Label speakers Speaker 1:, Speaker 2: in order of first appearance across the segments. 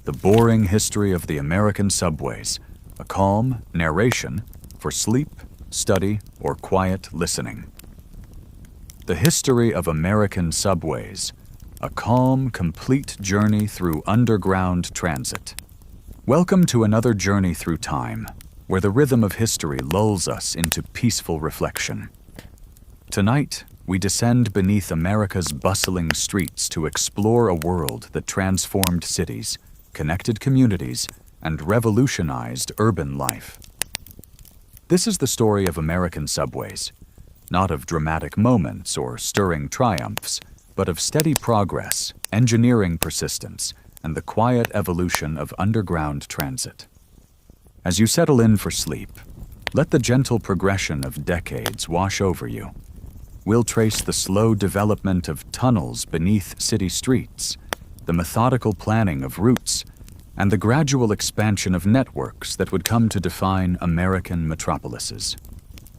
Speaker 1: The Boring History of the American Subways, a calm narration for sleep, study, or quiet listening. The History of American Subways, a calm, complete journey through underground transit. Welcome to another journey through time, where the rhythm of history lulls us into peaceful reflection. Tonight, we descend beneath America's bustling streets to explore a world that transformed cities, connected communities, and revolutionized urban life. This is the story of American subways, not of dramatic moments or stirring triumphs, but of steady progress, engineering persistence, and the quiet evolution of underground transit. As you settle in for sleep, let the gentle progression of decades wash over you. We'll trace the slow development of tunnels beneath city streets, the methodical planning of routes, and the gradual expansion of networks that would come to define American metropolises.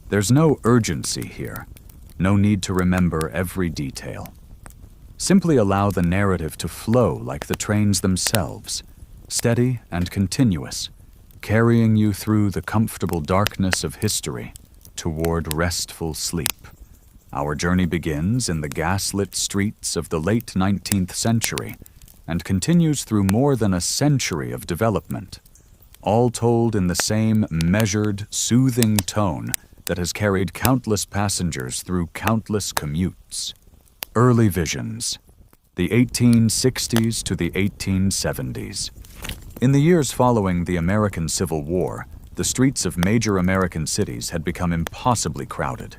Speaker 1: There's no urgency here, no need to remember every detail. Simply allow the narrative to flow like the trains themselves, steady and continuous, carrying you through the comfortable darkness of history toward restful sleep. Our journey begins in the gaslit streets of the late 19th century and continues through more than a century of development, all told in the same measured, soothing tone that has carried countless passengers through countless commutes. Early visions, the 1860s to the 1870s. In the years following the American Civil War, the streets of major American cities had become impossibly crowded.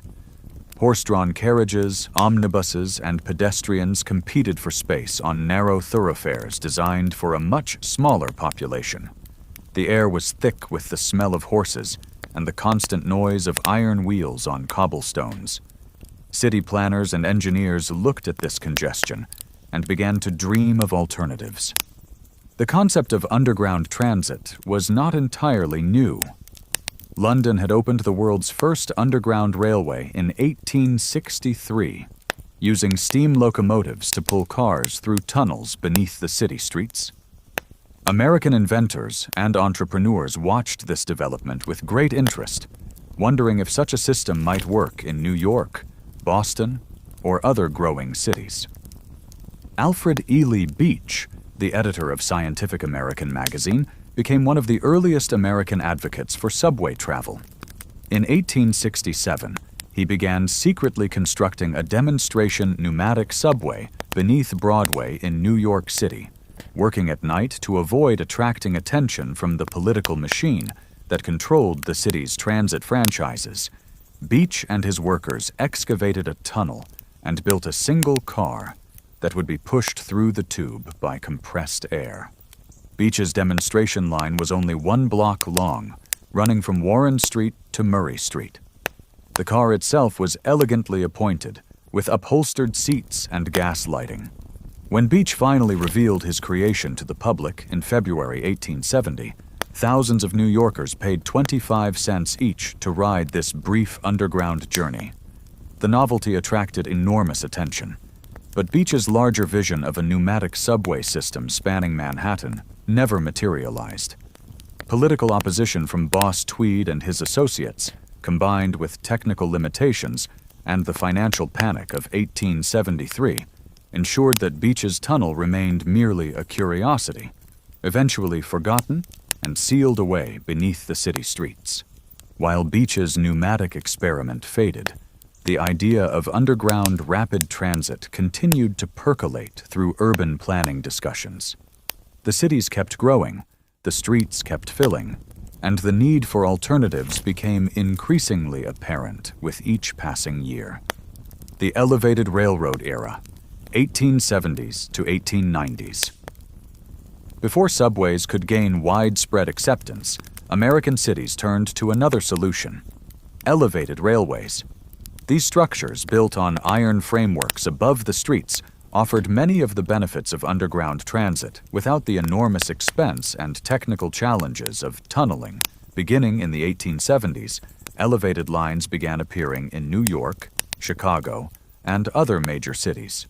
Speaker 1: Horse-drawn carriages, omnibuses, and pedestrians competed for space on narrow thoroughfares designed for a much smaller population. The air was thick with the smell of horses and the constant noise of iron wheels on cobblestones. City planners and engineers looked at this congestion and began to dream of alternatives. The concept of underground transit was not entirely new. London had opened the world's first underground railway in 1863, using steam locomotives to pull cars through tunnels beneath the city streets. American inventors and entrepreneurs watched this development with great interest, wondering if such a system might work in New York, Boston, or other growing cities. Alfred Ely Beach, the editor of Scientific American magazine, became one of the earliest American advocates for subway travel. In 1867, he began secretly constructing a demonstration pneumatic subway beneath Broadway in New York City, working at night to avoid attracting attention from the political machine that controlled the city's transit franchises. Beach and his workers excavated a tunnel and built a single car that would be pushed through the tube by compressed air. Beach's demonstration line was only 1 block long, running from Warren Street to Murray Street. The car itself was elegantly appointed, with upholstered seats and gas lighting. When Beach finally revealed his creation to the public in February 1870, thousands of New Yorkers paid 25 cents each to ride this brief underground journey. The novelty attracted enormous attention, but Beach's larger vision of a pneumatic subway system spanning Manhattan never materialized. Political opposition from Boss Tweed and his associates, combined with technical limitations and the financial panic of 1873, ensured that Beach's tunnel remained merely a curiosity, eventually forgotten and sealed away beneath the city streets. While Beach's pneumatic experiment faded, the idea of underground rapid transit continued to percolate through urban planning discussions. The cities kept growing, the streets kept filling, and the need for alternatives became increasingly apparent with each passing year. The elevated railroad era, 1870s to 1890s. Before subways could gain widespread acceptance, American cities turned to another solution: elevated railways. These structures, built on iron frameworks above the streets, offered many of the benefits of underground transit without the enormous expense and technical challenges of tunneling. Beginning in the 1870s, elevated lines began appearing in New York, Chicago, and other major cities.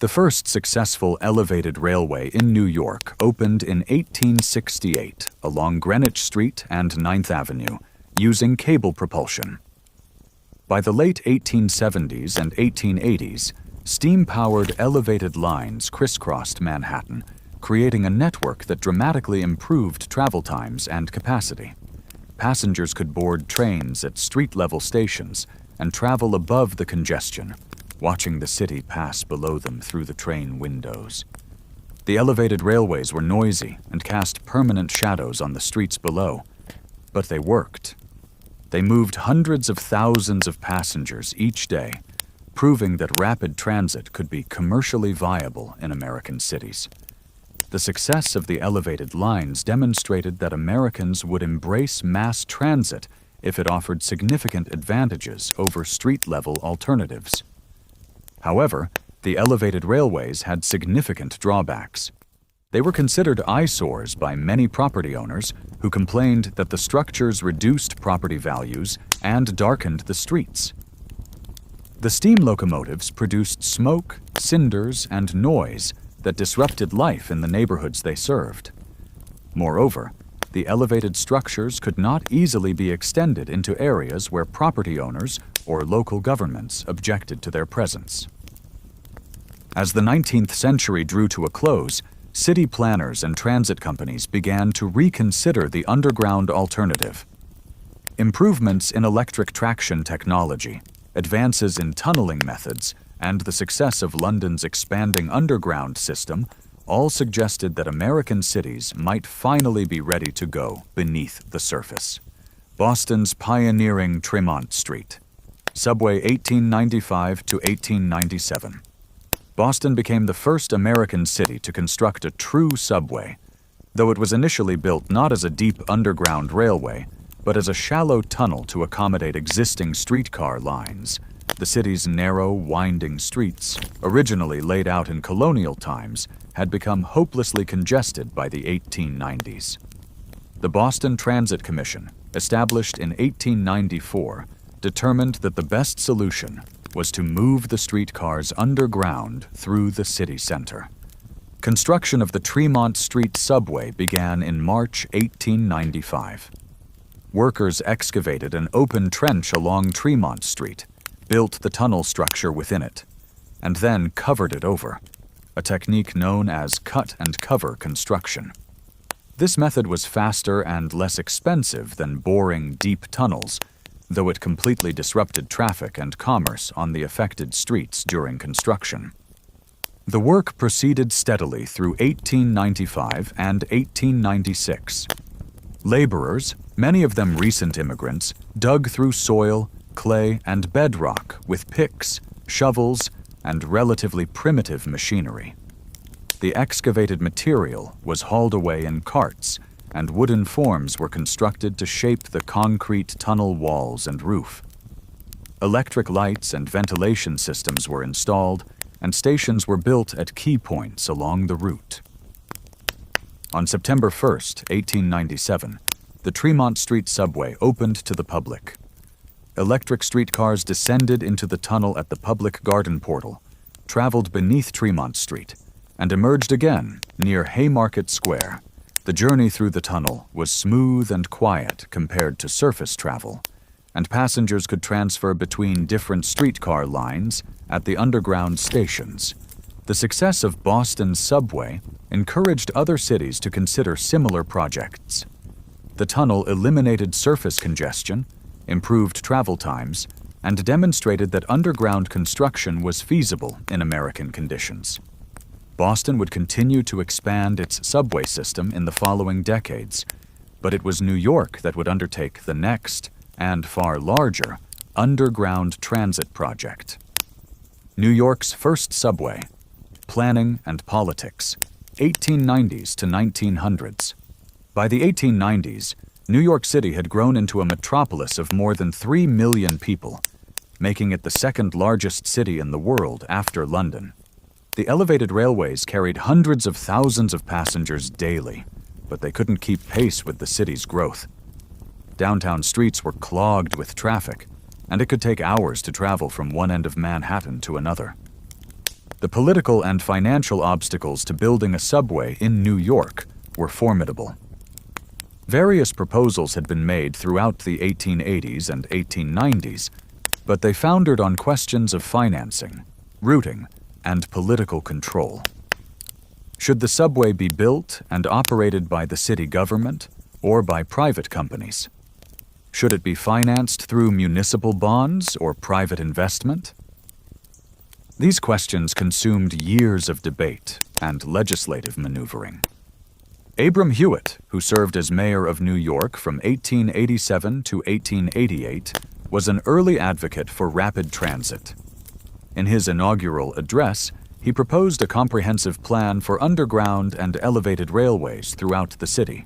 Speaker 1: The first successful elevated railway in New York opened in 1868 along Greenwich Street and 9th Avenue, using cable propulsion. By the late 1870s and 1880s, steam-powered elevated lines crisscrossed Manhattan, creating a network that dramatically improved travel times and capacity. Passengers could board trains at street-level stations and travel above the congestion, watching the city pass below them through the train windows. The elevated railways were noisy and cast permanent shadows on the streets below, but they worked. They moved hundreds of thousands of passengers each day, proving that rapid transit could be commercially viable in American cities. The success of the elevated lines demonstrated that Americans would embrace mass transit if it offered significant advantages over street-level alternatives. However, the elevated railways had significant drawbacks. They were considered eyesores by many property owners who complained that the structures reduced property values and darkened the streets. The steam locomotives produced smoke, cinders, and noise that disrupted life in the neighborhoods they served. Moreover, the elevated structures could not easily be extended into areas where property owners or local governments objected to their presence. As the 19th century drew to a close, city planners and transit companies began to reconsider the underground alternative. Improvements in electric traction technology, advances in tunneling methods, and the success of London's expanding underground system all suggested that American cities might finally be ready to go beneath the surface. Boston's pioneering Tremont Street. Subway 1895 to 1897. Boston became the first American city to construct a true subway, though it was initially built not as a deep underground railway, but as a shallow tunnel to accommodate existing streetcar lines. The city's narrow, winding streets, originally laid out in colonial times, had become hopelessly congested by the 1890s. The Boston Transit Commission, established in 1894, determined that the best solution was to move the streetcars underground through the city center. Construction of the Tremont Street subway began in March 1895. Workers excavated an open trench along Tremont Street, built the tunnel structure within it, and then covered it over, a technique known as cut-and-cover construction. This method was faster and less expensive than boring deep tunnels, though it completely disrupted traffic and commerce on the affected streets during construction. The work proceeded steadily through 1895 and 1896. Laborers, many of them recent immigrants, dug through soil, clay, and bedrock with picks, shovels, and relatively primitive machinery. The excavated material was hauled away in carts, and wooden forms were constructed to shape the concrete tunnel walls and roof. Electric lights and ventilation systems were installed, and stations were built at key points along the route. On September 1, 1897, the Tremont Street subway opened to the public. Electric streetcars descended into the tunnel at the public garden portal, traveled beneath Tremont Street, and emerged again near Haymarket Square. The journey through the tunnel was smooth and quiet compared to surface travel, and passengers could transfer between different streetcar lines at the underground stations. The success of Boston's subway encouraged other cities to consider similar projects. The tunnel eliminated surface congestion, improved travel times, and demonstrated that underground construction was feasible in American conditions. Boston would continue to expand its subway system in the following decades, but it was New York that would undertake the next, and far larger, underground transit project. New York's first subway. Planning and politics, 1890s to 1900s. By the 1890s, New York City had grown into a metropolis of more than 3 million people, making it the second largest city in the world after London. The elevated railways carried hundreds of thousands of passengers daily, but they couldn't keep pace with the city's growth. Downtown streets were clogged with traffic, and it could take hours to travel from one end of Manhattan to another. The political and financial obstacles to building a subway in New York were formidable. Various proposals had been made throughout the 1880s and 1890s, but they foundered on questions of financing, routing, and political control. Should the subway be built and operated by the city government or by private companies? Should it be financed through municipal bonds or private investment? These questions consumed years of debate and legislative maneuvering. Abram Hewitt, who served as mayor of New York from 1887 to 1888, was an early advocate for rapid transit. In his inaugural address, he proposed a comprehensive plan for underground and elevated railways throughout the city.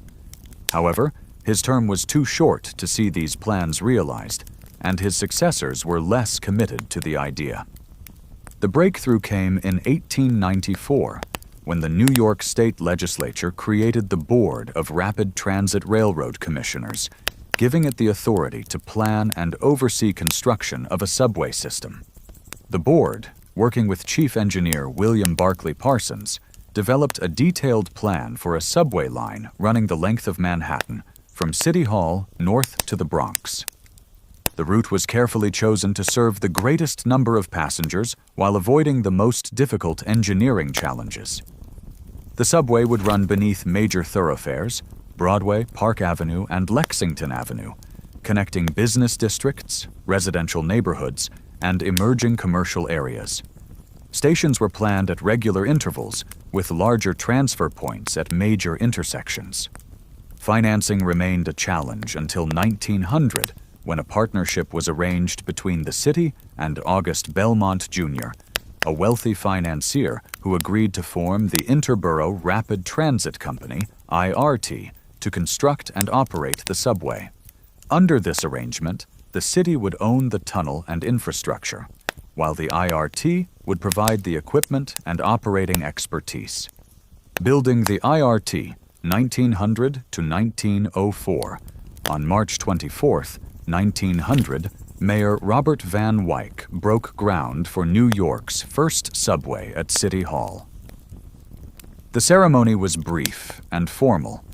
Speaker 1: However, his term was too short to see these plans realized, and his successors were less committed to the idea. The breakthrough came in 1894, when the New York State Legislature created the Board of Rapid Transit Railroad Commissioners, giving it the authority to plan and oversee construction of a subway system. The board, working with Chief Engineer William Barclay Parsons, developed a detailed plan for a subway line running the length of Manhattan, from City Hall north to the Bronx. The route was carefully chosen to serve the greatest number of passengers while avoiding the most difficult engineering challenges. The subway would run beneath major thoroughfares, Broadway, Park Avenue, and Lexington Avenue, connecting business districts, residential neighborhoods, and emerging commercial areas. Stations were planned at regular intervals, with larger transfer points at major intersections. Financing remained a challenge until 1900, when a partnership was arranged between the city and August Belmont Jr., a wealthy financier who agreed to form the Interborough Rapid Transit Company, IRT, to construct and operate the subway. Under this arrangement, the city would own the tunnel and infrastructure, while the IRT would provide the equipment and operating expertise. Building the IRT, 1900 to 1904, on March 24, 1900, Mayor Robert Van Wyck broke ground for New York's first subway at City Hall. The ceremony was brief and formal,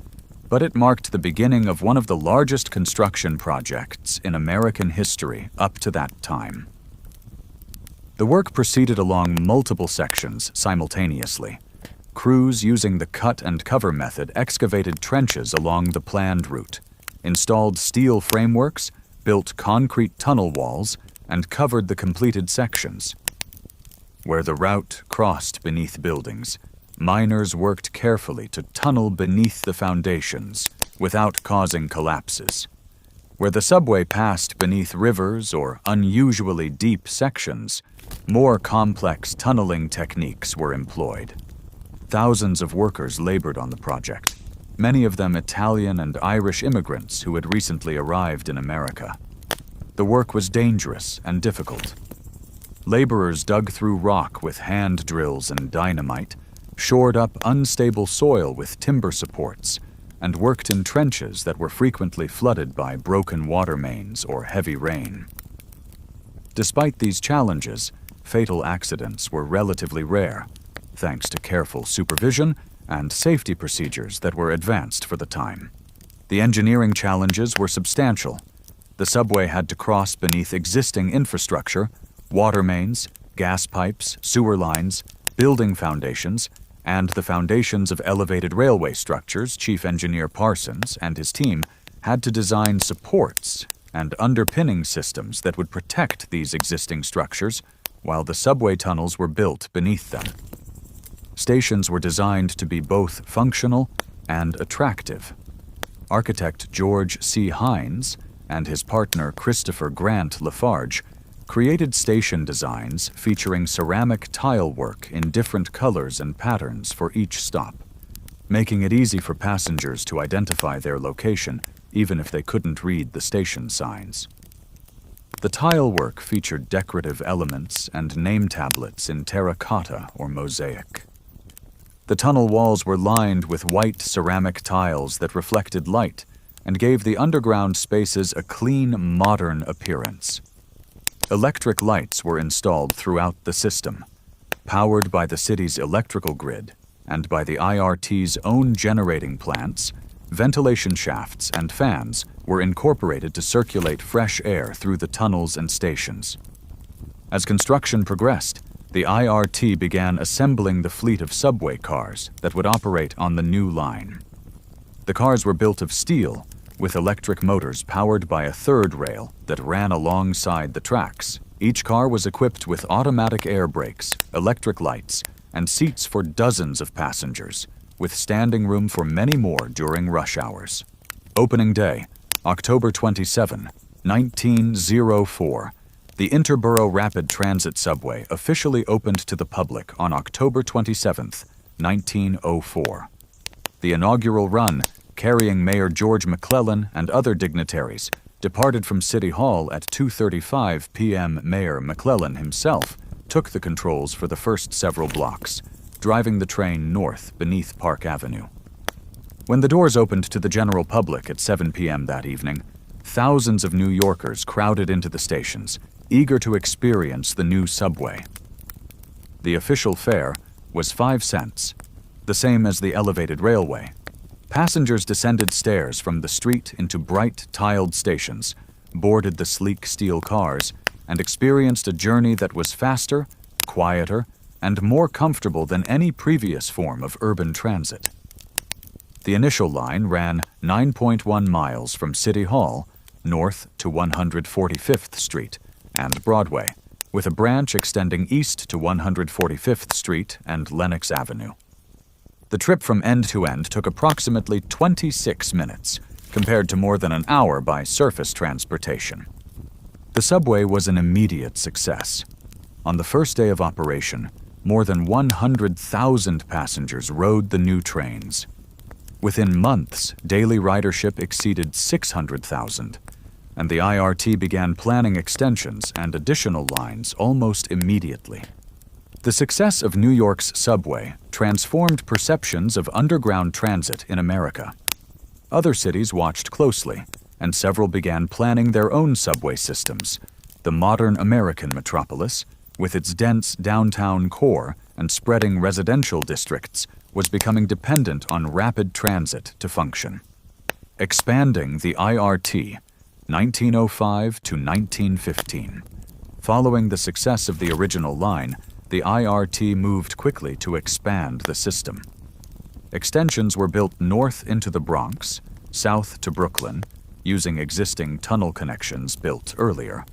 Speaker 1: but it marked the beginning of one of the largest construction projects in American history up to that time. The work proceeded along multiple sections simultaneously. Crews using the cut and cover method excavated trenches along the planned route, installed steel frameworks, built concrete tunnel walls, and covered the completed sections. Where the route crossed beneath buildings, miners worked carefully to tunnel beneath the foundations without causing collapses. Where the subway passed beneath rivers or unusually deep sections, more complex tunneling techniques were employed. Thousands of workers labored on the project, many of them Italian and Irish immigrants who had recently arrived in America. The work was dangerous and difficult. Laborers dug through rock with hand drills and dynamite, shored up unstable soil with timber supports, and worked in trenches that were frequently flooded by broken water mains or heavy rain. Despite these challenges, fatal accidents were relatively rare, thanks to careful supervision and safety procedures that were advanced for the time. The engineering challenges were substantial. The subway had to cross beneath existing infrastructure, water mains, gas pipes, sewer lines, building foundations, and the foundations of elevated railway structures. Chief Engineer Parsons and his team had to design supports and underpinning systems that would protect these existing structures while the subway tunnels were built beneath them. Stations were designed to be both functional and attractive. Architect George C. Hines and his partner Christopher Grant Lafarge created station designs featuring ceramic tile work in different colors and patterns for each stop, making it easy for passengers to identify their location even if they couldn't read the station signs. The tile work featured decorative elements and name tablets in terracotta or mosaic. The tunnel walls were lined with white ceramic tiles that reflected light and gave the underground spaces a clean, modern appearance. Electric lights were installed throughout the system. Powered by the city's electrical grid and by the IRT's own generating plants, ventilation shafts and fans were incorporated to circulate fresh air through the tunnels and stations. As construction progressed, the IRT began assembling the fleet of subway cars that would operate on the new line. The cars were built of steel, with electric motors powered by a third rail that ran alongside the tracks. Each car was equipped with automatic air brakes, electric lights, and seats for dozens of passengers, with standing room for many more during rush hours. Opening day, October 27, 1904. The Interborough Rapid Transit Subway officially opened to the public on October 27, 1904. The inaugural run, carrying Mayor George McClellan and other dignitaries, departed from City Hall at 2:35 p.m. Mayor McClellan himself took the controls for the first several blocks, driving the train north beneath Park Avenue. When the doors opened to the general public at 7 p.m. that evening, thousands of New Yorkers crowded into the stations, eager to experience the new subway. The official fare was 5 cents, the same as the elevated railway. Passengers descended stairs from the street into bright, tiled stations, boarded the sleek steel cars, and experienced a journey that was faster, quieter, and more comfortable than any previous form of urban transit. The initial line ran 9.1 miles from City Hall north to 145th Street and Broadway, with a branch extending east to 145th Street and Lenox Avenue. The trip from end to end took approximately 26 minutes, compared to more than an hour by surface transportation. The subway was an immediate success. On the first day of operation, more than 100,000 passengers rode the new trains. Within months, daily ridership exceeded 600,000, and the IRT began planning extensions and additional lines almost immediately. The success of New York's subway transformed perceptions of underground transit in America. Other cities watched closely, and several began planning their own subway systems. The modern American metropolis, with its dense downtown core and spreading residential districts, was becoming dependent on rapid transit to function. Expanding the IRT, 1905 to 1915. Following the success of the original line, the IRT moved quickly to expand the system. Extensions were built north into the Bronx, south to Brooklyn, using existing tunnel connections built earlier,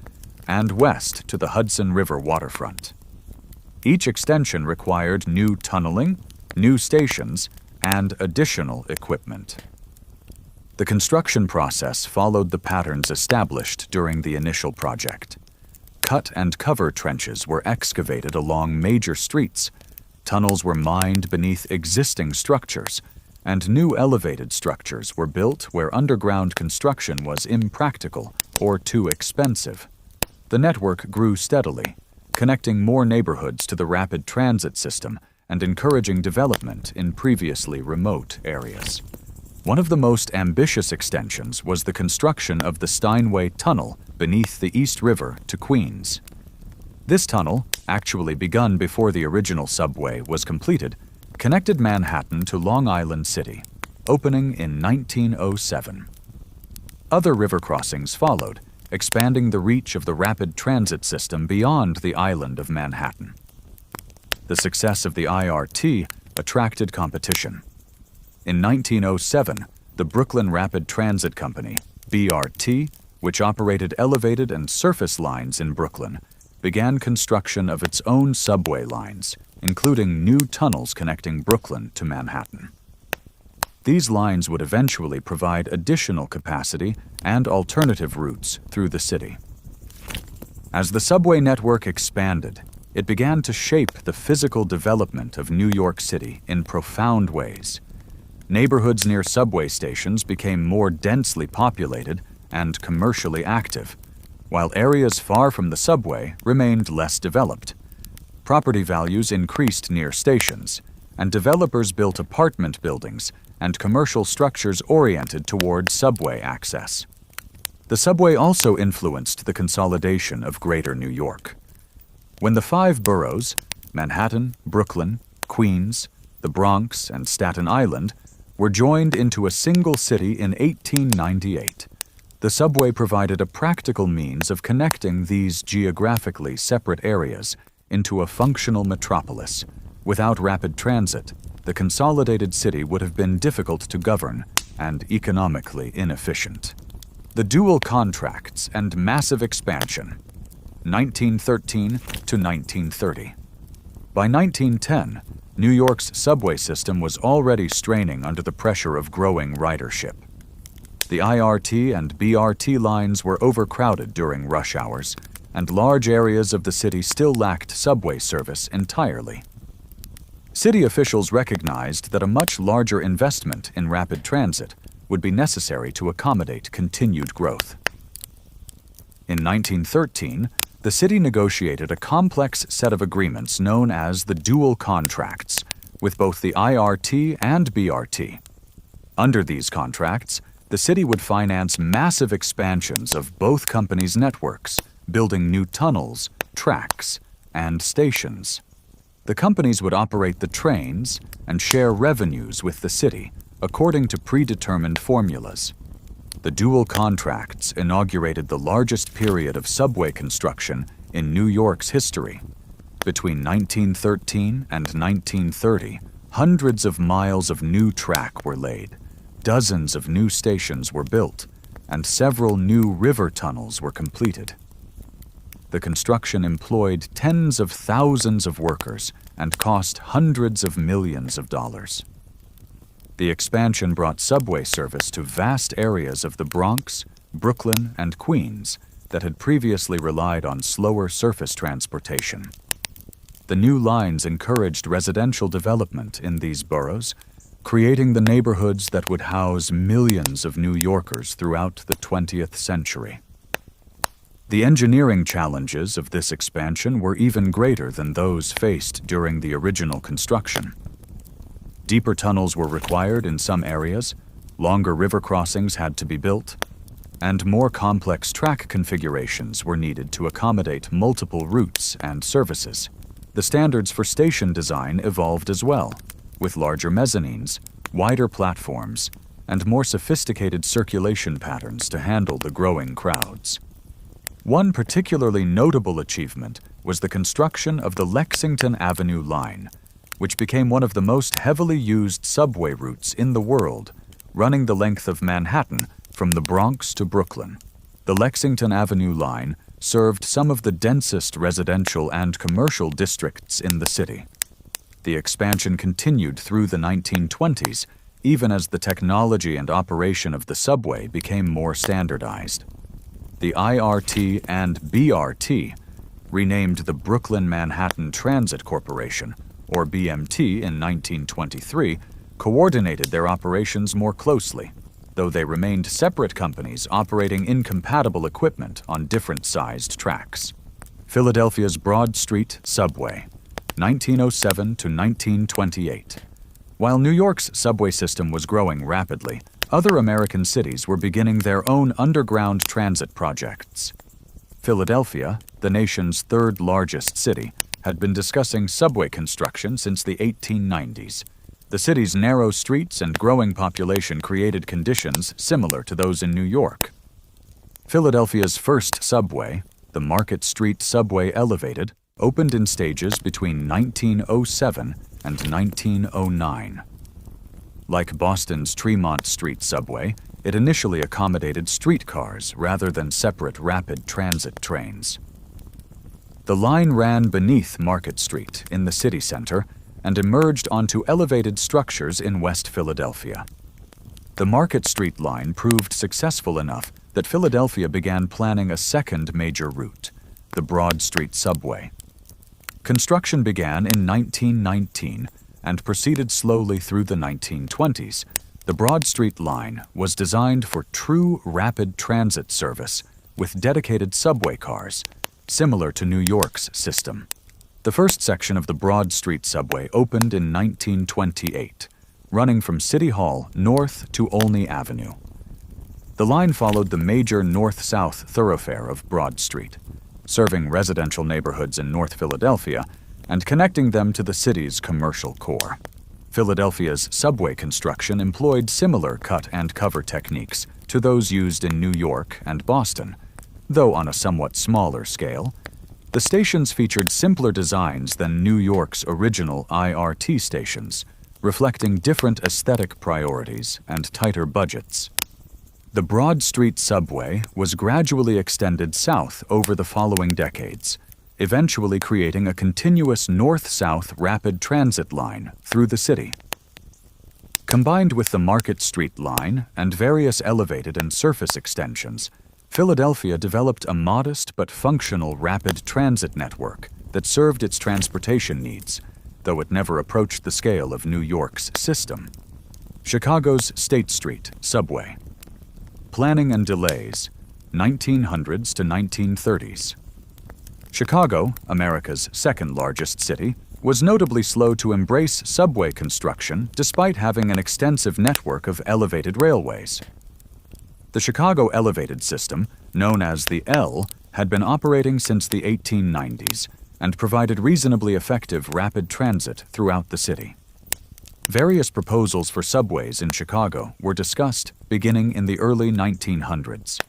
Speaker 1: and west to the Hudson River waterfront. Each extension required new tunneling, new stations, and additional equipment. The construction process followed the patterns established during the initial project. Cut and cover trenches were excavated along major streets, tunnels were mined beneath existing structures, and new elevated structures were built where underground construction was impractical or too expensive. The network grew steadily, connecting more neighborhoods to the rapid transit system and encouraging development in previously remote areas. One of the most ambitious extensions was the construction of the Steinway Tunnel beneath the East River to Queens. This tunnel, actually begun before the original subway was completed, connected Manhattan to Long Island City, opening in 1907. Other river crossings followed, expanding the reach of the rapid transit system beyond the island of Manhattan. The success of the IRT attracted competition. In 1907, the Brooklyn Rapid Transit Company, BRT, which operated elevated and surface lines in Brooklyn, began construction of its own subway lines, including new tunnels connecting Brooklyn to Manhattan. These lines would eventually provide additional capacity and alternative routes through the city. As the subway network expanded, it began to shape the physical development of New York City in profound ways. Neighborhoods near subway stations became more densely populated and commercially active, while areas far from the subway remained less developed. Property values increased near stations, and developers built apartment buildings and commercial structures oriented toward subway access. The subway also influenced the consolidation of Greater New York. When the 5 boroughs, Manhattan, Brooklyn, Queens, the Bronx, and Staten Island were joined into a single city in 1898. The subway provided a practical means of connecting these geographically separate areas into a functional metropolis. Without rapid transit, the consolidated city would have been difficult to govern and economically inefficient. The dual contracts and massive expansion, 1913 to 1930. By 1910, New York's subway system was already straining under the pressure of growing ridership. The IRT and BRT lines were overcrowded during rush hours, and large areas of the city still lacked subway service entirely. City officials recognized that a much larger investment in rapid transit would be necessary to accommodate continued growth. In 1913, the city negotiated a complex set of agreements known as the dual contracts with both the IRT and BRT. Under these contracts, the city would finance massive expansions of both companies' networks, building new tunnels, tracks, and stations. The companies would operate the trains and share revenues with the city according to predetermined formulas. The dual contracts inaugurated the largest period of subway construction in New York's history. Between 1913 and 1930, hundreds of miles of new track were laid, dozens of new stations were built, and several new river tunnels were completed. The construction employed tens of thousands of workers and cost hundreds of millions of dollars. The expansion brought subway service to vast areas of the Bronx, Brooklyn, and Queens that had previously relied on slower surface transportation. The new lines encouraged residential development in these boroughs, creating the neighborhoods that would house millions of New Yorkers throughout the 20th century. The engineering challenges of this expansion were even greater than those faced during the original construction. Deeper tunnels were required in some areas, longer river crossings had to be built, and more complex track configurations were needed to accommodate multiple routes and services. The standards for station design evolved as well, with larger mezzanines, wider platforms, and more sophisticated circulation patterns to handle the growing crowds. One particularly notable achievement was the construction of the Lexington Avenue line, which became one of the most heavily used subway routes in the world, running the length of Manhattan from the Bronx to Brooklyn. The Lexington Avenue line served some of the densest residential and commercial districts in the city. The expansion continued through the 1920s, even as the technology and operation of the subway became more standardized. The IRT and BRT, renamed the Brooklyn Manhattan Transit Corporation, or BMT, in 1923, coordinated their operations more closely, though they remained separate companies operating incompatible equipment on different-sized tracks. Philadelphia's Broad Street Subway, 1907 to 1928. While New York's subway system was growing rapidly, other American cities were beginning their own underground transit projects. Philadelphia, the nation's third-largest city, had been discussing subway construction since the 1890s. The city's narrow streets and growing population created conditions similar to those in New York. Philadelphia's first subway, the Market Street Subway Elevated, opened in stages between 1907 and 1909. Like Boston's Tremont Street subway, it initially accommodated streetcars rather than separate rapid transit trains. The line ran beneath Market Street in the city center and emerged onto elevated structures in West Philadelphia. The Market Street line proved successful enough that Philadelphia began planning a second major route, the Broad Street Subway. Construction began in 1919 and proceeded slowly through the 1920s. The Broad Street line was designed for true rapid transit service with dedicated subway cars, similar to New York's system. The first section of the Broad Street Subway opened in 1928, running from City Hall north to Olney Avenue. The line followed the major north-south thoroughfare of Broad Street, serving residential neighborhoods in North Philadelphia and connecting them to the city's commercial core. Philadelphia's subway construction employed similar cut-and-cover techniques to those used in New York and Boston, though on a somewhat smaller scale. The stations featured simpler designs than New York's original IRT stations, reflecting different aesthetic priorities and tighter budgets. The Broad Street subway was gradually extended south over the following decades, eventually creating a continuous north-south rapid transit line through the city. Combined with the Market Street line and various elevated and surface extensions, Philadelphia developed a modest but functional rapid transit network that served its transportation needs, though it never approached the scale of New York's system. Chicago's State Street subway. Planning and delays, 1900s to 1930s. Chicago, America's second-largest city, was notably slow to embrace subway construction despite having an extensive network of elevated railways. The Chicago elevated system, known as the L, had been operating since the 1890s and provided reasonably effective rapid transit throughout the city. Various proposals for subways in Chicago were discussed beginning in the early 1900s.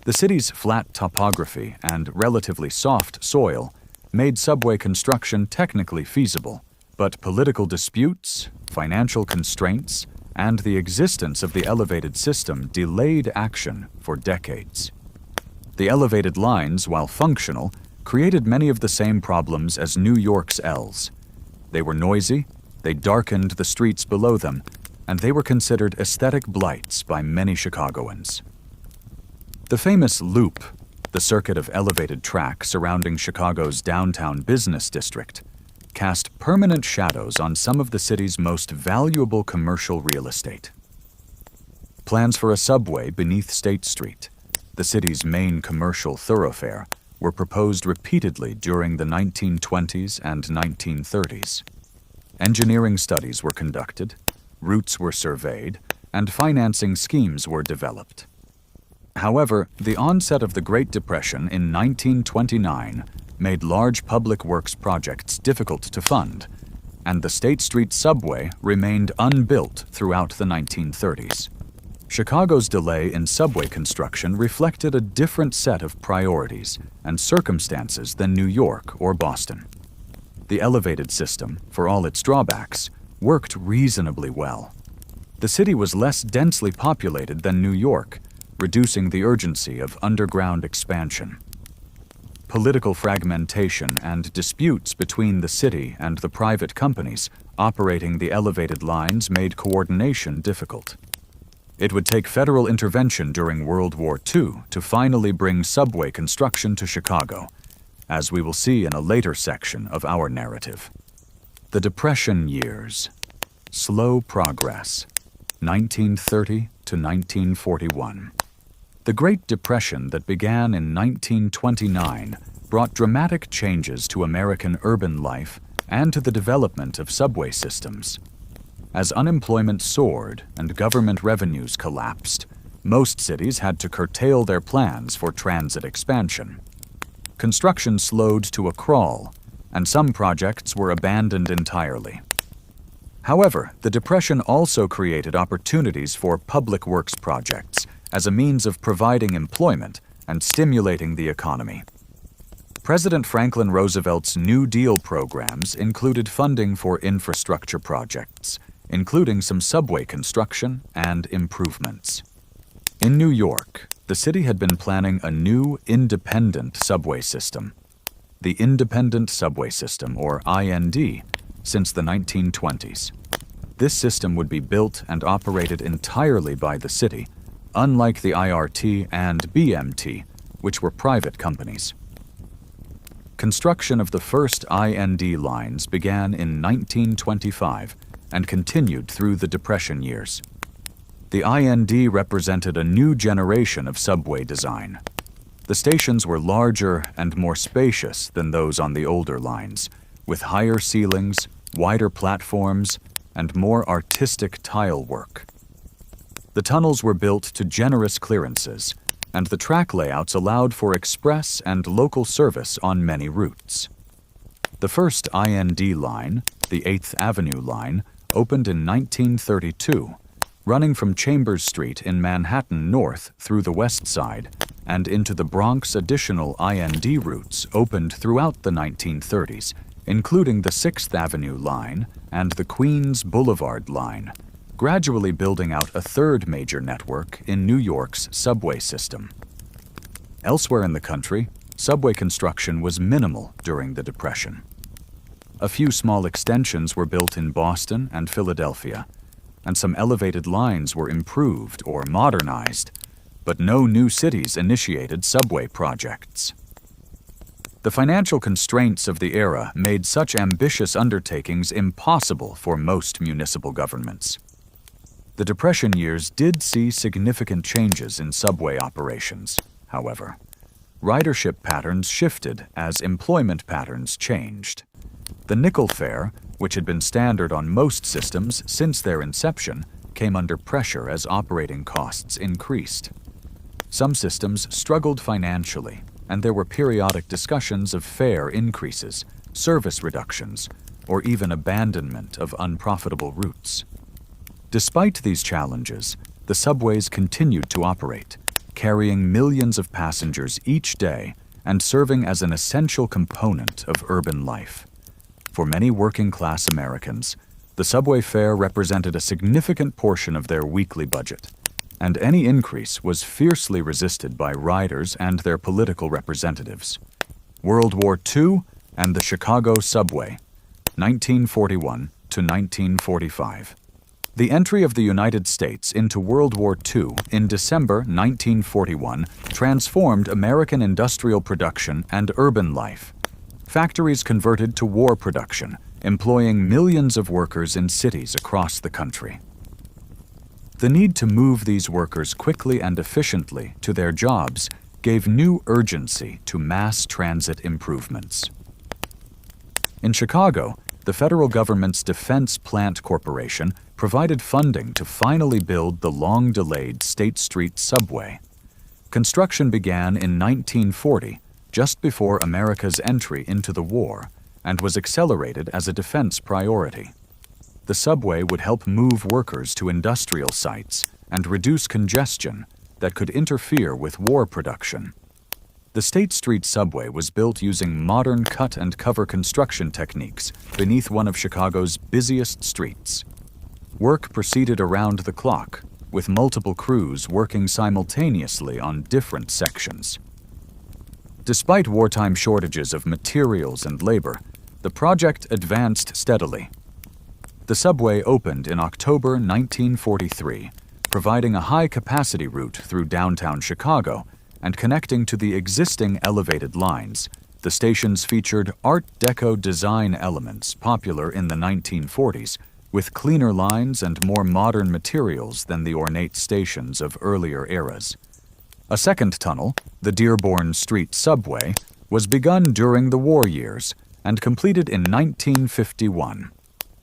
Speaker 1: The city's flat topography and relatively soft soil made subway construction technically feasible, but political disputes, financial constraints, and the existence of the elevated system delayed action for decades. The elevated lines, while functional, created many of the same problems as New York's L's. They were noisy, they darkened the streets below them, and they were considered aesthetic blights by many Chicagoans. The famous Loop, the circuit of elevated track surrounding Chicago's downtown business district, cast permanent shadows on some of the city's most valuable commercial real estate. Plans for a subway beneath State Street, the city's main commercial thoroughfare, were proposed repeatedly during the 1920s and 1930s. Engineering studies were conducted, routes were surveyed, and financing schemes were developed. However, the onset of the Great Depression in 1929 made large public works projects difficult to fund, and the State Street subway remained unbuilt throughout the 1930s. Chicago's delay in subway construction reflected a different set of priorities and circumstances than New York or Boston. The elevated system, for all its drawbacks, worked reasonably well. The city was less densely populated than New York, reducing the urgency of underground expansion. Political fragmentation and disputes between the city and the private companies operating the elevated lines made coordination difficult. It would take federal intervention during World War II to finally bring subway construction to Chicago, as we will see in a later section of our narrative. The Depression years. Slow progress. 1930 to 1941. The Great Depression that began in 1929 brought dramatic changes to American urban life and to the development of subway systems. As unemployment soared and government revenues collapsed, most cities had to curtail their plans for transit expansion. Construction slowed to a crawl, and some projects were abandoned entirely. However, the Depression also created opportunities for public works projects as a means of providing employment and stimulating the economy. President Franklin Roosevelt's New Deal programs included funding for infrastructure projects, including some subway construction and improvements. In New York, the city had been planning a new independent subway system, the Independent Subway System, or IND, since the 1920s. This system would be built and operated entirely by the city, unlike the IRT and BMT, which were private companies. Construction of the first IND lines began in 1925 and continued through the Depression years. The IND represented a new generation of subway design. The stations were larger and more spacious than those on the older lines, with higher ceilings, wider platforms, and more artistic tile work. The tunnels were built to generous clearances, and the track layouts allowed for express and local service on many routes. The first IND line, the 8th Avenue line, opened in 1932, running from Chambers Street in Manhattan North through the West Side and into the Bronx. Additional IND routes opened throughout the 1930s, including the 6th Avenue line and the Queens Boulevard line, gradually building out a third major network in New York's subway system. Elsewhere in the country, subway construction was minimal during the Depression. A few small extensions were built in Boston and Philadelphia, and some elevated lines were improved or modernized, but no new cities initiated subway projects. The financial constraints of the era made such ambitious undertakings impossible for most municipal governments. The Depression years did see significant changes in subway operations, however. Ridership patterns shifted as employment patterns changed. The nickel fare, which had been standard on most systems since their inception, came under pressure as operating costs increased. Some systems struggled financially, and there were periodic discussions of fare increases, service reductions, or even abandonment of unprofitable routes. Despite these challenges, the subways continued to operate, carrying millions of passengers each day and serving as an essential component of urban life. For many working-class Americans, the subway fare represented a significant portion of their weekly budget, and any increase was fiercely resisted by riders and their political representatives. World War II and the Chicago subway, 1941 to 1945. The entry of the United States into World War II in December 1941 transformed American industrial production and urban life. Factories converted to war production, employing millions of workers in cities across the country. The need to move these workers quickly and efficiently to their jobs gave new urgency to mass transit improvements. In Chicago, the federal government's Defense Plant Corporation provided funding to finally build the long-delayed State Street subway. Construction began in 1940, just before America's entry into the war, and was accelerated as a defense priority. The subway would help move workers to industrial sites and reduce congestion that could interfere with war production. The State Street subway was built using modern cut-and-cover construction techniques beneath one of Chicago's busiest streets. Work proceeded around the clock, with multiple crews working simultaneously on different sections. Despite wartime shortages of materials and labor, the project advanced steadily. The subway opened in October 1943, providing a high-capacity route through downtown Chicago and connecting to the existing elevated lines. The stations featured Art Deco design elements popular in the 1940s, with cleaner lines and more modern materials than the ornate stations of earlier eras. A second tunnel, the Dearborn Street subway, was begun during the war years and completed in 1951.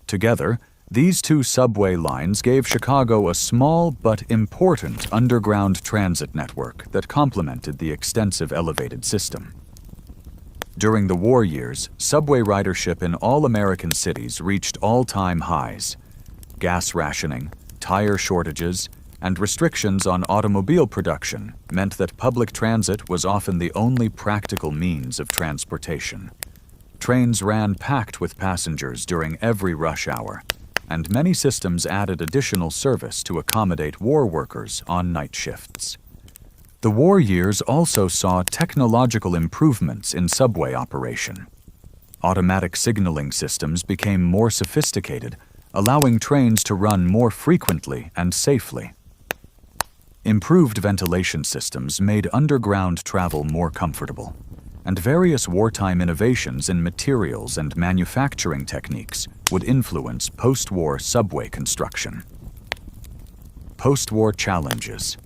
Speaker 1: Together, these two subway lines gave Chicago a small but important underground transit network that complemented the extensive elevated system. During the war years, subway ridership in all American cities reached all-time highs. Gas rationing, tire shortages, and restrictions on automobile production meant that public transit was often the only practical means of transportation. Trains ran packed with passengers during every rush hour, and many systems added additional service to accommodate war workers on night shifts. The war years also saw technological improvements in subway operation. Automatic signaling systems became more sophisticated, allowing trains to run more frequently and safely. Improved ventilation systems made underground travel more comfortable, and various wartime innovations in materials and manufacturing techniques would influence post-war subway construction. Post-war challenges,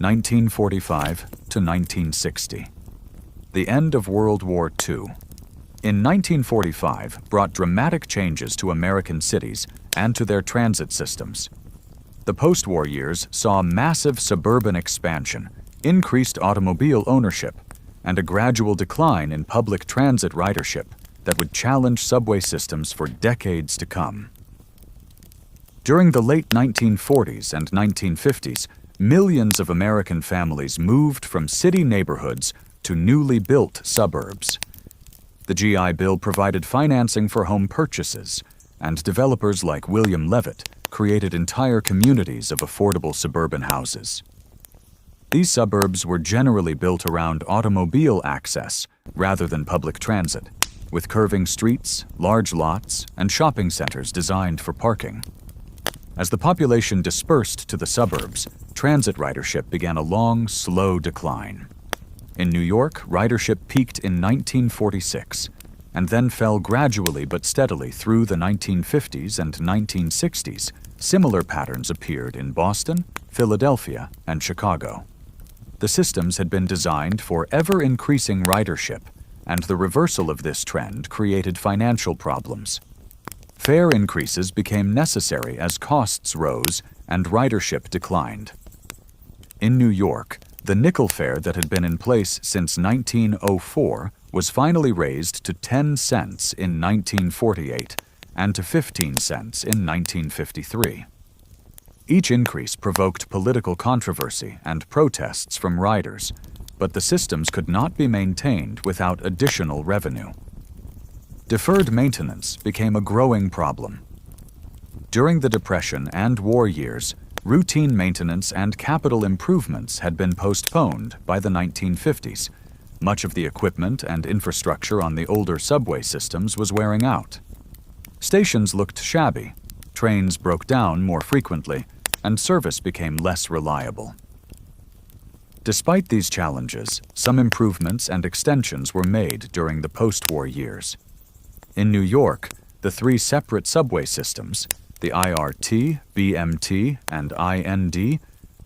Speaker 1: 1945 to 1960. The end of World War II. In 1945 brought dramatic changes to American cities and to their transit systems. The post-war years saw massive suburban expansion, increased automobile ownership, and a gradual decline in public transit ridership that would challenge subway systems for decades to come. During the late 1940s and 1950s, millions of American families moved from city neighborhoods to newly built suburbs. The GI Bill provided financing for home purchases, and developers like William Levitt created entire communities of affordable suburban houses. These suburbs were generally built around automobile access rather than public transit, with curving streets, large lots, and shopping centers designed for parking. As the population dispersed to the suburbs, transit ridership began a long, slow decline. In New York, ridership peaked in 1946 and then fell gradually but steadily through the 1950s and 1960s. Similar patterns appeared in Boston, Philadelphia, and Chicago. The systems had been designed for ever-increasing ridership, and the reversal of this trend created financial problems. Fare increases became necessary as costs rose and ridership declined. In New York, the nickel fare that had been in place since 1904 was finally raised to 10 cents in 1948 and to 15 cents in 1953. Each increase provoked political controversy and protests from riders, but the systems could not be maintained without additional revenue. Deferred maintenance became a growing problem. During the Depression and war years, routine maintenance and capital improvements had been postponed by the 1950s. Much of the equipment and infrastructure on the older subway systems was wearing out. Stations looked shabby, trains broke down more frequently, and service became less reliable. Despite these challenges, some improvements and extensions were made during the post-war years. In New York, the three separate subway systems, the IRT, BMT, and IND,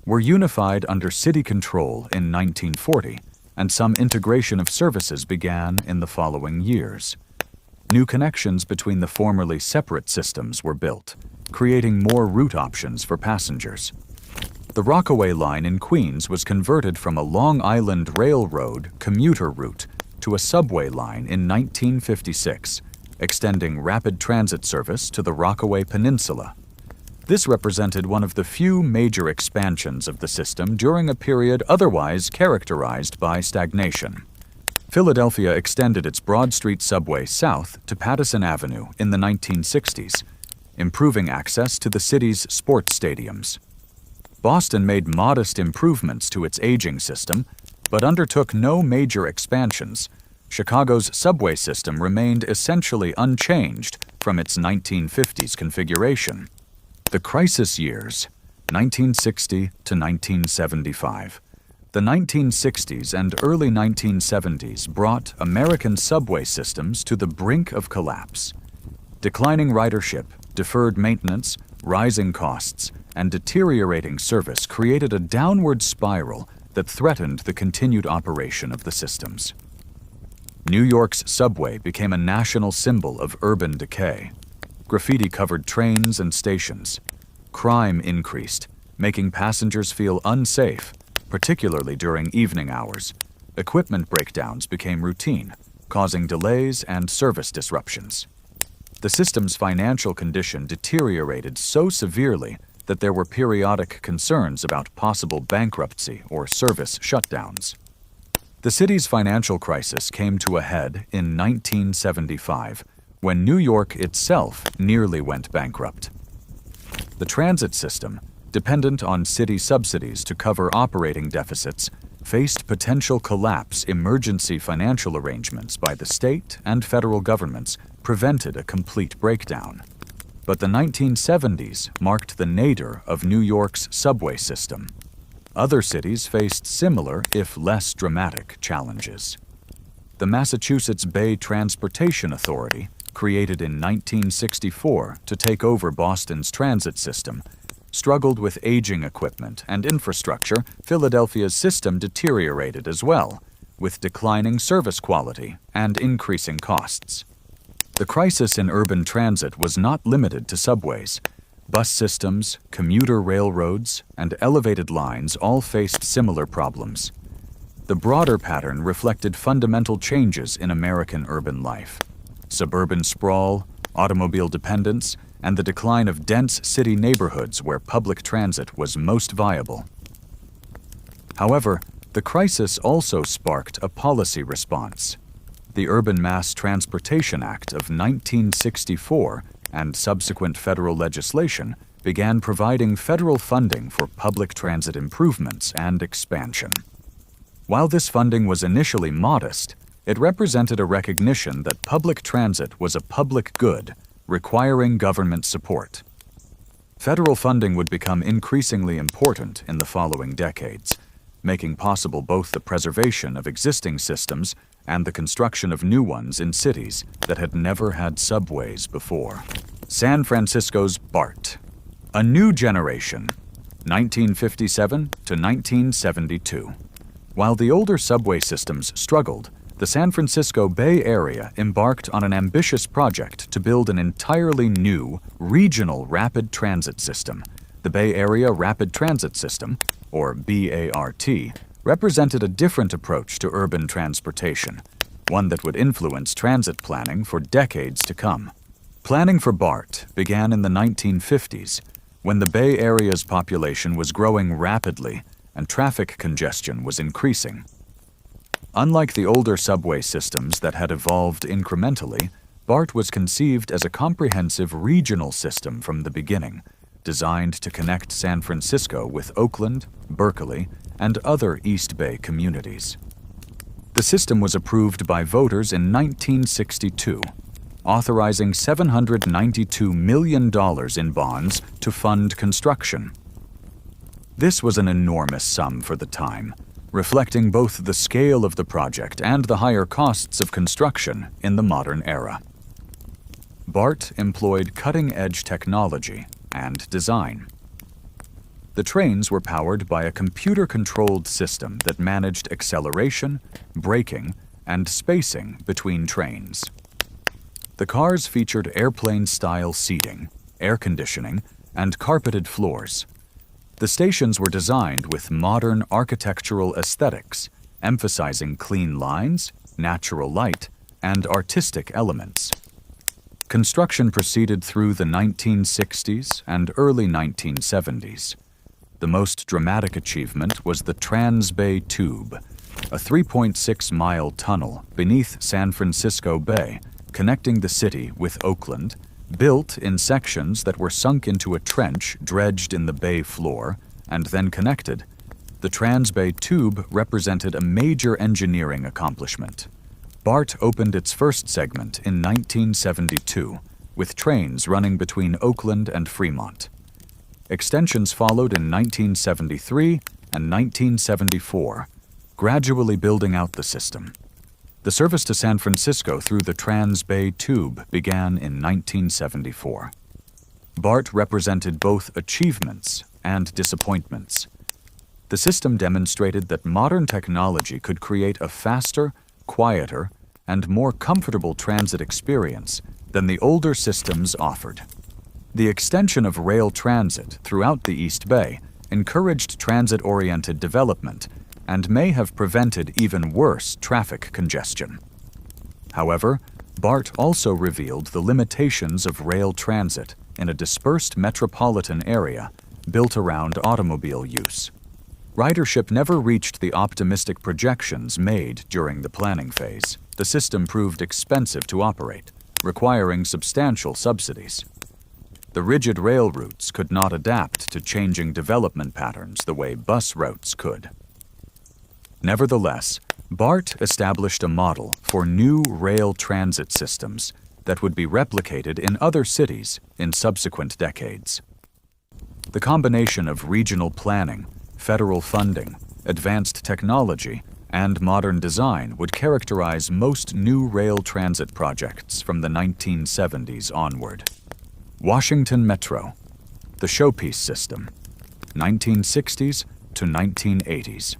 Speaker 1: were unified under city control in 1940, and some integration of services began in the following years. New connections between the formerly separate systems were built, creating more route options for passengers. The Rockaway line in Queens was converted from a Long Island Railroad commuter route to a subway line in 1956, extending rapid transit service to the Rockaway Peninsula. This represented one of the few major expansions of the system during a period otherwise characterized by stagnation. Philadelphia extended its Broad Street subway south to Pattison Avenue in the 1960s, improving access to the city's sports stadiums. Boston made modest improvements to its aging system, but undertook no major expansions. Chicago's subway system remained essentially unchanged from its 1950s configuration. The crisis years, 1960 to 1975. The 1960s and early 1970s brought American subway systems to the brink of collapse. Declining ridership, deferred maintenance, rising costs, and deteriorating service created a downward spiral that threatened the continued operation of the systems. New York's subway became a national symbol of urban decay. Graffiti covered trains and stations. Crime increased, making passengers feel unsafe, particularly during evening hours. Equipment breakdowns became routine, causing delays and service disruptions. The system's financial condition deteriorated so severely that there were periodic concerns about possible bankruptcy or service shutdowns. The city's financial crisis came to a head in 1975, when New York itself nearly went bankrupt. The transit system, dependent on city subsidies to cover operating deficits, faced potential collapse. Emergency financial arrangements by the state and federal governments prevented a complete breakdown. But the 1970s marked the nadir of New York's subway system. Other cities faced similar, if less dramatic, challenges. The Massachusetts Bay Transportation Authority, created in 1964 to take over Boston's transit system, struggled with aging equipment and infrastructure. Philadelphia's system deteriorated as well, with declining service quality and increasing costs. The crisis in urban transit was not limited to subways. Bus systems, commuter railroads, and elevated lines all faced similar problems. The broader pattern reflected fundamental changes in American urban life. suburban sprawl, automobile dependence, and the decline of dense city neighborhoods where public transit was most viable. However, the crisis also sparked a policy response. The Urban Mass Transportation Act of 1964 and subsequent federal legislation began providing federal funding for public transit improvements and expansion. While this funding was initially modest, it represented a recognition that public transit was a public good, requiring government support. Federal funding would become increasingly important in the following decades, making possible both the preservation of existing systems and the construction of new ones in cities that had never had subways before. San Francisco's BART. A new generation, 1957 to 1972. While the older subway systems struggled, the San Francisco Bay Area embarked on an ambitious project to build an entirely new, regional rapid transit system. The Bay Area Rapid Transit System, or BART, represented a different approach to urban transportation, one that would influence transit planning for decades to come. Planning for BART began in the 1950s, when the Bay Area's population was growing rapidly and traffic congestion was increasing. Unlike the older subway systems that had evolved incrementally, BART was conceived as a comprehensive regional system from the beginning, designed to connect San Francisco with Oakland, Berkeley, and other East Bay communities. The system was approved by voters in 1962, authorizing $792 million in bonds to fund construction. This was an enormous sum for the time, reflecting both the scale of the project and the higher costs of construction in the modern era. BART employed cutting-edge technology and design. The trains were powered by a computer-controlled system that managed acceleration, braking, and spacing between trains. The cars featured airplane-style seating, air conditioning, and carpeted floors. The stations were designed with modern architectural aesthetics, emphasizing clean lines, natural light, and artistic elements. Construction proceeded through the 1960s and early 1970s. The most dramatic achievement was the Trans-Bay Tube, a 3.6-mile tunnel beneath San Francisco Bay, connecting the city with Oakland, built in sections that were sunk into a trench dredged in the bay floor and then connected. The Trans-Bay Tube represented a major engineering accomplishment. BART opened its first segment in 1972, with trains running between Oakland and Fremont. Extensions followed in 1973 and 1974, gradually building out the system. The service to San Francisco through the Trans-Bay Tube began in 1974. BART represented both achievements and disappointments. The system demonstrated that modern technology could create a faster, quieter, and more comfortable transit experience than the older systems offered. The extension of rail transit throughout the East Bay encouraged transit-oriented development and may have prevented even worse traffic congestion. However, BART also revealed the limitations of rail transit in a dispersed metropolitan area built around automobile use. Ridership never reached the optimistic projections made during the planning phase. The system proved expensive to operate, requiring substantial subsidies. The rigid rail routes could not adapt to changing development patterns the way bus routes could. Nevertheless, BART established a model for new rail transit systems that would be replicated in other cities in subsequent decades. The combination of regional planning, federal funding, advanced technology, and modern design would characterize most new rail transit projects from the 1970s onward. Washington Metro, the showpiece system, 1960s to 1980s.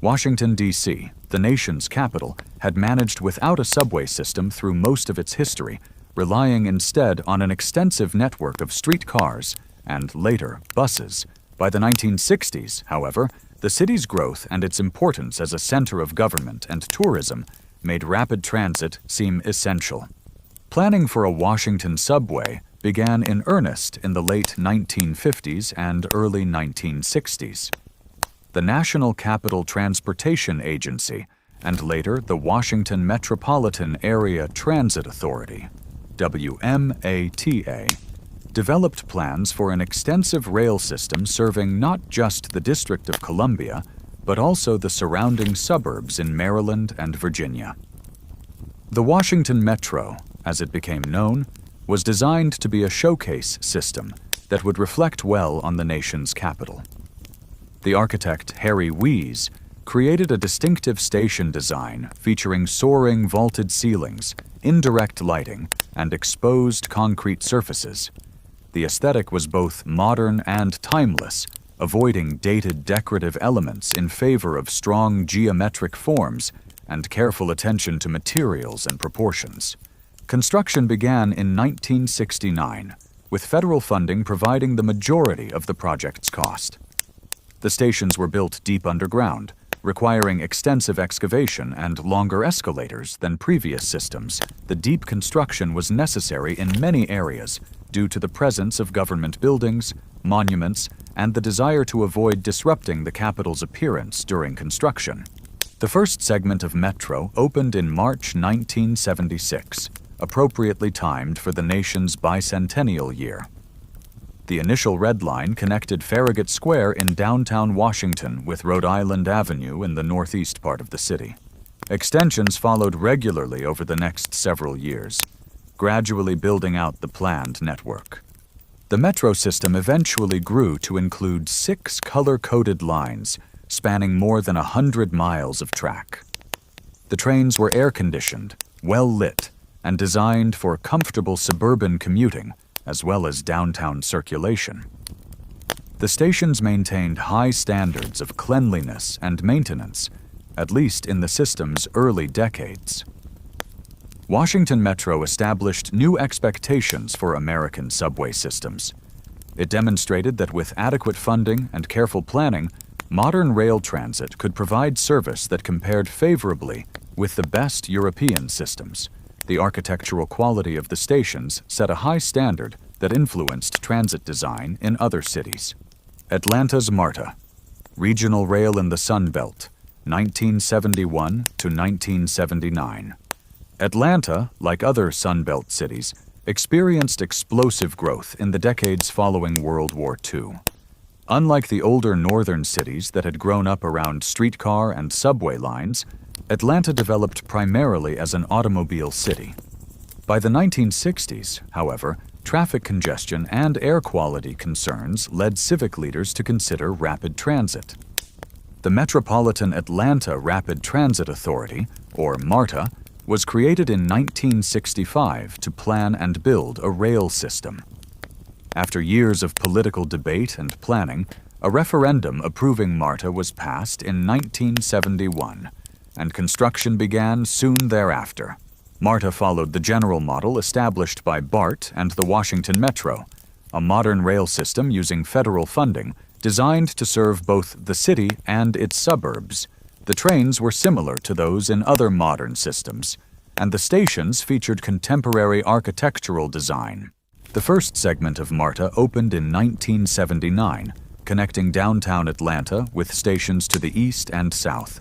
Speaker 1: Washington, D.C., the nation's capital, had managed without a subway system through most of its history, relying instead on an extensive network of streetcars and, later, buses. By the 1960s, however, the city's growth and its importance as a center of government and tourism made rapid transit seem essential. Planning for a Washington subway began in earnest in the late 1950s and early 1960s. The National Capital Transportation Agency, and later the Washington Metropolitan Area Transit Authority, WMATA, developed plans for an extensive rail system serving not just the District of Columbia, but also the surrounding suburbs in Maryland and Virginia. The Washington Metro, as it became known, was designed to be a showcase system that would reflect well on the nation's capital. The architect Harry Weese created a distinctive station design featuring soaring vaulted ceilings, indirect lighting, and exposed concrete surfaces. The aesthetic was both modern and timeless, avoiding dated decorative elements in favor of strong geometric forms and careful attention to materials and proportions. Construction began in 1969, with federal funding providing the majority of the project's cost. The stations were built deep underground, requiring extensive excavation and longer escalators than previous systems. The deep construction was necessary in many areas due to the presence of government buildings, monuments, and the desire to avoid disrupting the capital's appearance during construction. The first segment of Metro opened in March 1976, appropriately timed for the nation's bicentennial year. The initial Red Line connected Farragut Square in downtown Washington with Rhode Island Avenue in the northeast part of the city. Extensions followed regularly over the next several years, gradually building out the planned network. The metro system eventually grew to include 6 color-coded lines spanning more than 100 miles of track. The trains were air-conditioned, well-lit, and designed for comfortable suburban commuting, as well as downtown circulation. The stations maintained high standards of cleanliness and maintenance, at least in the system's early decades. Washington Metro established new expectations for American subway systems. It demonstrated that with adequate funding and careful planning, modern rail transit could provide service that compared favorably with the best European systems. The architectural quality of the stations set a high standard that influenced transit design in other cities. Atlanta's MARTA, Regional Rail in the Sun Belt, 1971 to 1979. Atlanta, like other Sun Belt cities, experienced explosive growth in the decades following World War II. Unlike the older northern cities that had grown up around streetcar and subway lines, Atlanta developed primarily as an automobile city. By the 1960s, however, traffic congestion and air quality concerns led civic leaders to consider rapid transit. The Metropolitan Atlanta Rapid Transit Authority, or MARTA, was created in 1965 to plan and build a rail system. After years of political debate and planning, a referendum approving MARTA was passed in 1971, and construction began soon thereafter. MARTA followed the general model established by BART and the Washington Metro, a modern rail system using federal funding designed to serve both the city and its suburbs. The trains were similar to those in other modern systems, and the stations featured contemporary architectural design. The first segment of MARTA opened in 1979, connecting downtown Atlanta with stations to the east and south.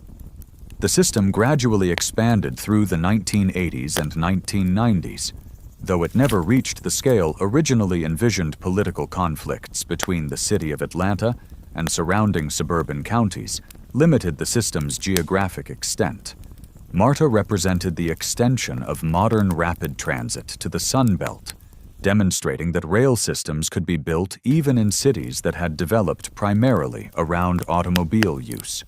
Speaker 1: The system gradually expanded through the 1980s and 1990s, though it never reached the scale originally envisioned. Political conflicts between the city of Atlanta and surrounding suburban counties limited the system's geographic extent. MARTA represented the extension of modern rapid transit to the Sun Belt, demonstrating that rail systems could be built even in cities that had developed primarily around automobile use.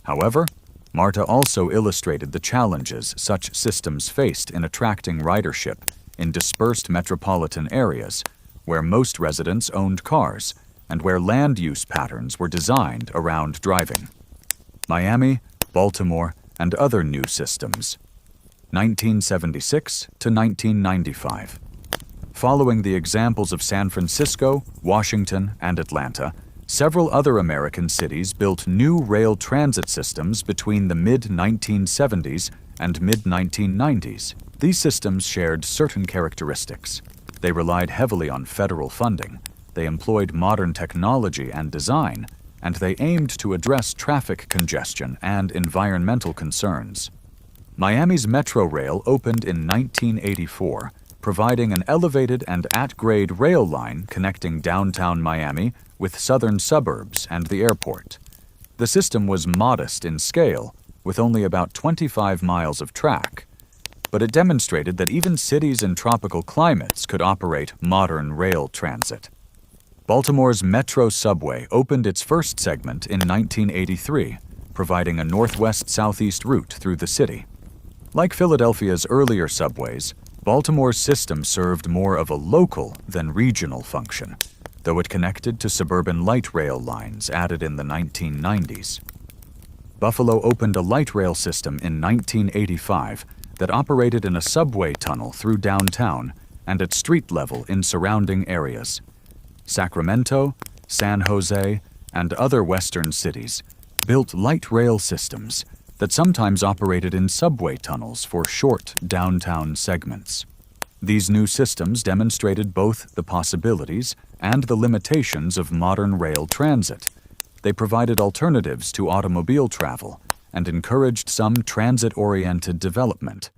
Speaker 1: However, MARTA also illustrated the challenges such systems faced in attracting ridership in dispersed metropolitan areas where most residents owned cars and where land use patterns were designed around driving. Miami, Baltimore, and other new systems. 1976 to 1995. Following the examples of San Francisco, Washington, and Atlanta, several other American cities built new rail transit systems between the mid-1970s and mid-1990s, these systems shared certain characteristics. They relied heavily on federal funding, they employed modern technology and design, and they aimed to address traffic congestion and environmental concerns. Miami's Metro Rail opened in 1984, providing an elevated and at-grade rail line connecting downtown Miami with southern suburbs and the airport. The system was modest in scale, with only about 25 miles of track, but it demonstrated that even cities in tropical climates could operate modern rail transit. Baltimore's Metro subway opened its first segment in 1983, providing a northwest-southeast route through the city. Like Philadelphia's earlier subways, Baltimore's system served more of a local than regional function, though it connected to suburban light rail lines added in the 1990s. Buffalo opened a light rail system in 1985 that operated in a subway tunnel through downtown and at street level in surrounding areas. Sacramento, San Jose, and other western cities built light rail systems that sometimes operated in subway tunnels for short downtown segments. These new systems demonstrated both the possibilities and the limitations of modern rail transit. They provided alternatives to automobile travel and encouraged some transit-oriented development.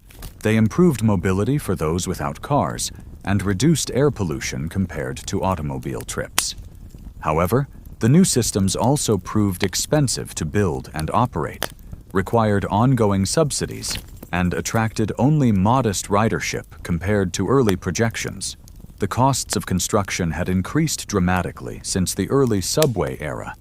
Speaker 1: They improved mobility for those without cars and reduced air pollution compared to automobile trips. However, the new systems also proved expensive to build and operate, required ongoing subsidies, and attracted only modest ridership compared to early projections. The costs of construction had increased dramatically since the early subway era,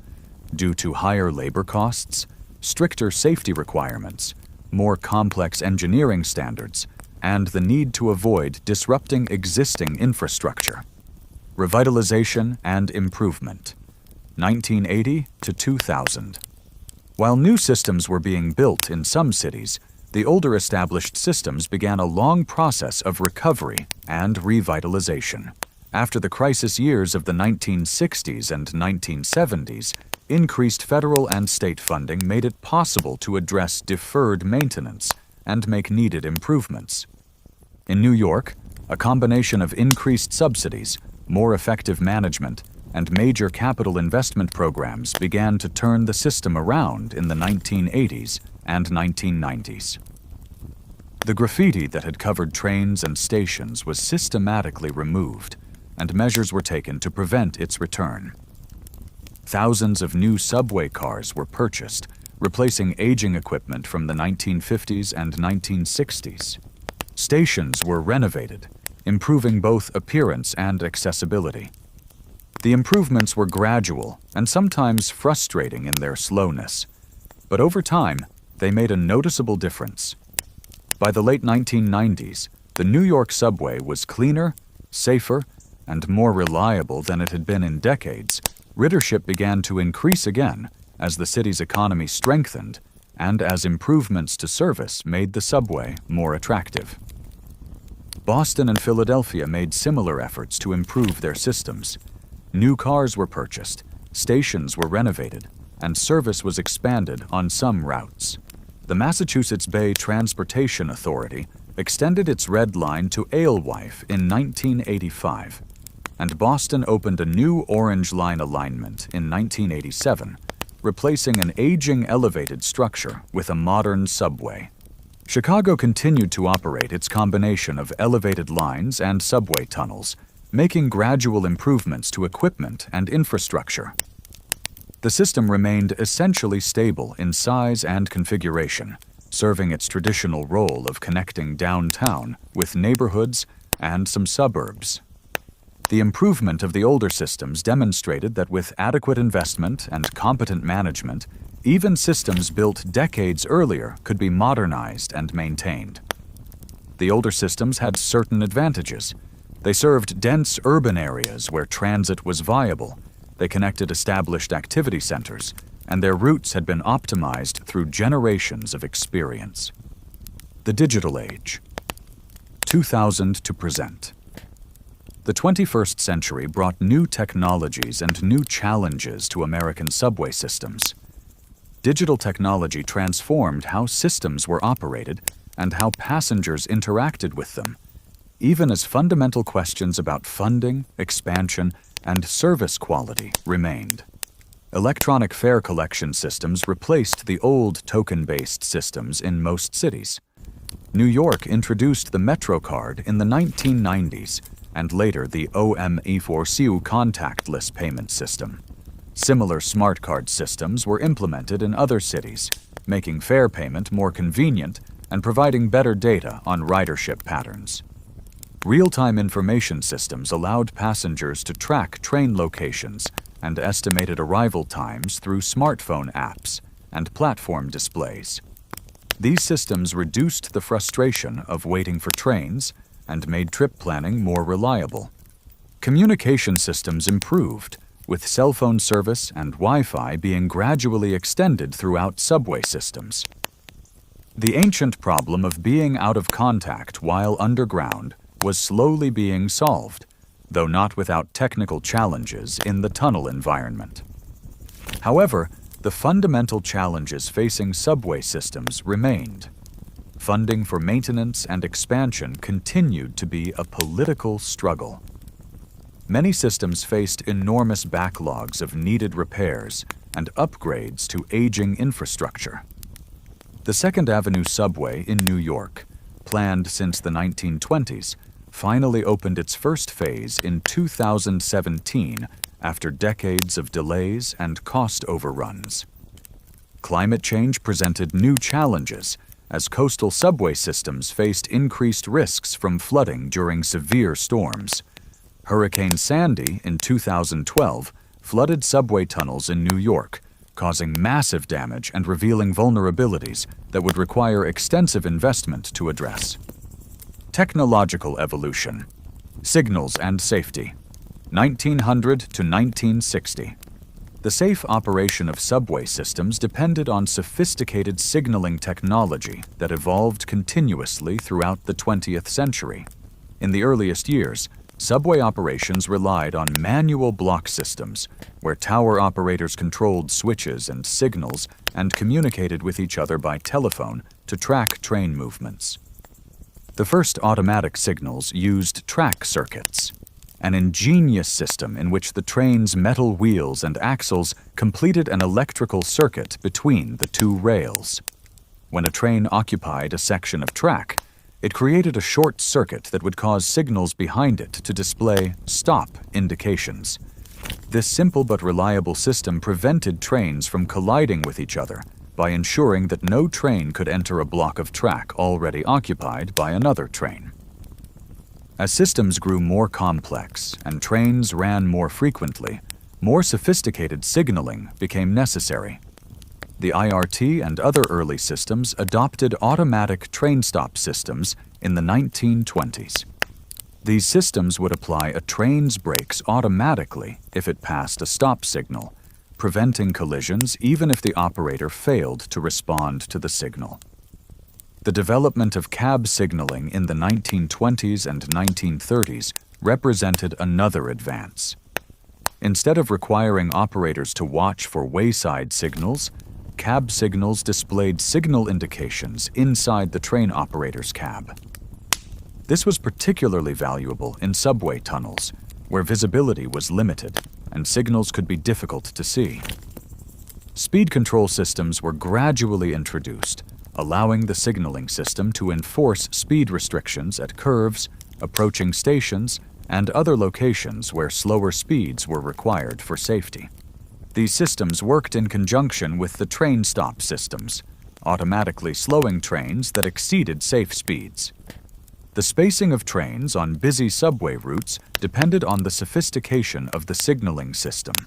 Speaker 1: due to higher labor costs, stricter safety requirements, more complex engineering standards, and the need to avoid disrupting existing infrastructure. Revitalization and improvement, 1980 to 2000. While new systems were being built in some cities, the older established systems began a long process of recovery and revitalization. After the crisis years of the 1960s and 1970s, increased federal and state funding made it possible to address deferred maintenance and make needed improvements. In New York, a combination of increased subsidies, more effective management, and major capital investment programs began to turn the system around in the 1980s and 1990s. The graffiti that had covered trains and stations was systematically removed, and measures were taken to prevent its return. Thousands of new subway cars were purchased, replacing aging equipment from the 1950s and 1960s. Stations were renovated, improving both appearance and accessibility. The improvements were gradual and sometimes frustrating in their slowness, but over time, they made a noticeable difference. By the late 1990s, the New York subway was cleaner, safer, and more reliable than it had been in decades. Ridership began to increase again as the city's economy strengthened and as improvements to service made the subway more attractive. Boston and Philadelphia made similar efforts to improve their systems. New cars were purchased, stations were renovated, and service was expanded on some routes. The Massachusetts Bay Transportation Authority extended its Red Line to Alewife in 1985, and Boston opened a new Orange Line alignment in 1987, replacing an aging elevated structure with a modern subway. Chicago continued to operate its combination of elevated lines and subway tunnels, making gradual improvements to equipment and infrastructure. The system remained essentially stable in size and configuration, serving its traditional role of connecting downtown with neighborhoods and some suburbs. The improvement of the older systems demonstrated that with adequate investment and competent management, even systems built decades earlier could be modernized and maintained. The older systems had certain advantages. They served dense urban areas where transit was viable. They connected established activity centers, and their routes had been optimized through generations of experience. The digital age. 2000 to present. The 21st century brought new technologies and new challenges to American subway systems. Digital technology transformed how systems were operated and how passengers interacted with them, even as fundamental questions about funding, expansion, and service quality remained. Electronic fare collection systems replaced the old token-based systems in most cities. New York introduced the MetroCard in the 1990s, and later the OME4CU contactless payment system. Similar smart card systems were implemented in other cities, making fare payment more convenient and providing better data on ridership patterns. Real-time information systems allowed passengers to track train locations and estimated arrival times through smartphone apps and platform displays. These systems reduced the frustration of waiting for trains and made trip planning more reliable. Communication systems improved, with cell phone service and Wi-Fi being gradually extended throughout subway systems. The ancient problem of being out of contact while underground was slowly being solved, though not without technical challenges in the tunnel environment. However, the fundamental challenges facing subway systems remained. Funding for maintenance and expansion continued to be a political struggle. Many systems faced enormous backlogs of needed repairs and upgrades to aging infrastructure. The Second Avenue subway in New York, planned since the 1920s, finally opened its first phase in 2017 after decades of delays and cost overruns. Climate change presented new challenges as coastal subway systems faced increased risks from flooding during severe storms. Hurricane Sandy in 2012 flooded subway tunnels in New York, causing massive damage and revealing vulnerabilities that would require extensive investment to address. Technological evolution. Signals and safety. 1900 to 1960. The safe operation of subway systems depended on sophisticated signaling technology that evolved continuously throughout the 20th century. In the earliest years, subway operations relied on manual block systems, where tower operators controlled switches and signals and communicated with each other by telephone to track train movements. The first automatic signals used track circuits, an ingenious system in which the train's metal wheels and axles completed an electrical circuit between the two rails. When a train occupied a section of track, it created a short circuit that would cause signals behind it to display stop indications. This simple but reliable system prevented trains from colliding with each other by ensuring that no train could enter a block of track already occupied by another train. As systems grew more complex and trains ran more frequently, more sophisticated signaling became necessary. The IRT and other early systems adopted automatic train stop systems in the 1920s. These systems would apply a train's brakes automatically if it passed a stop signal, preventing collisions even if the operator failed to respond to the signal. The development of cab signaling in the 1920s and 1930s represented another advance. Instead of requiring operators to watch for wayside signals, cab signals displayed signal indications inside the train operator's cab. This was particularly valuable in subway tunnels, where visibility was limited and signals could be difficult to see. Speed control systems were gradually introduced, allowing the signaling system to enforce speed restrictions at curves, approaching stations, and other locations where slower speeds were required for safety. These systems worked in conjunction with the train stop systems, automatically slowing trains that exceeded safe speeds. The spacing of trains on busy subway routes depended on the sophistication of the signaling system.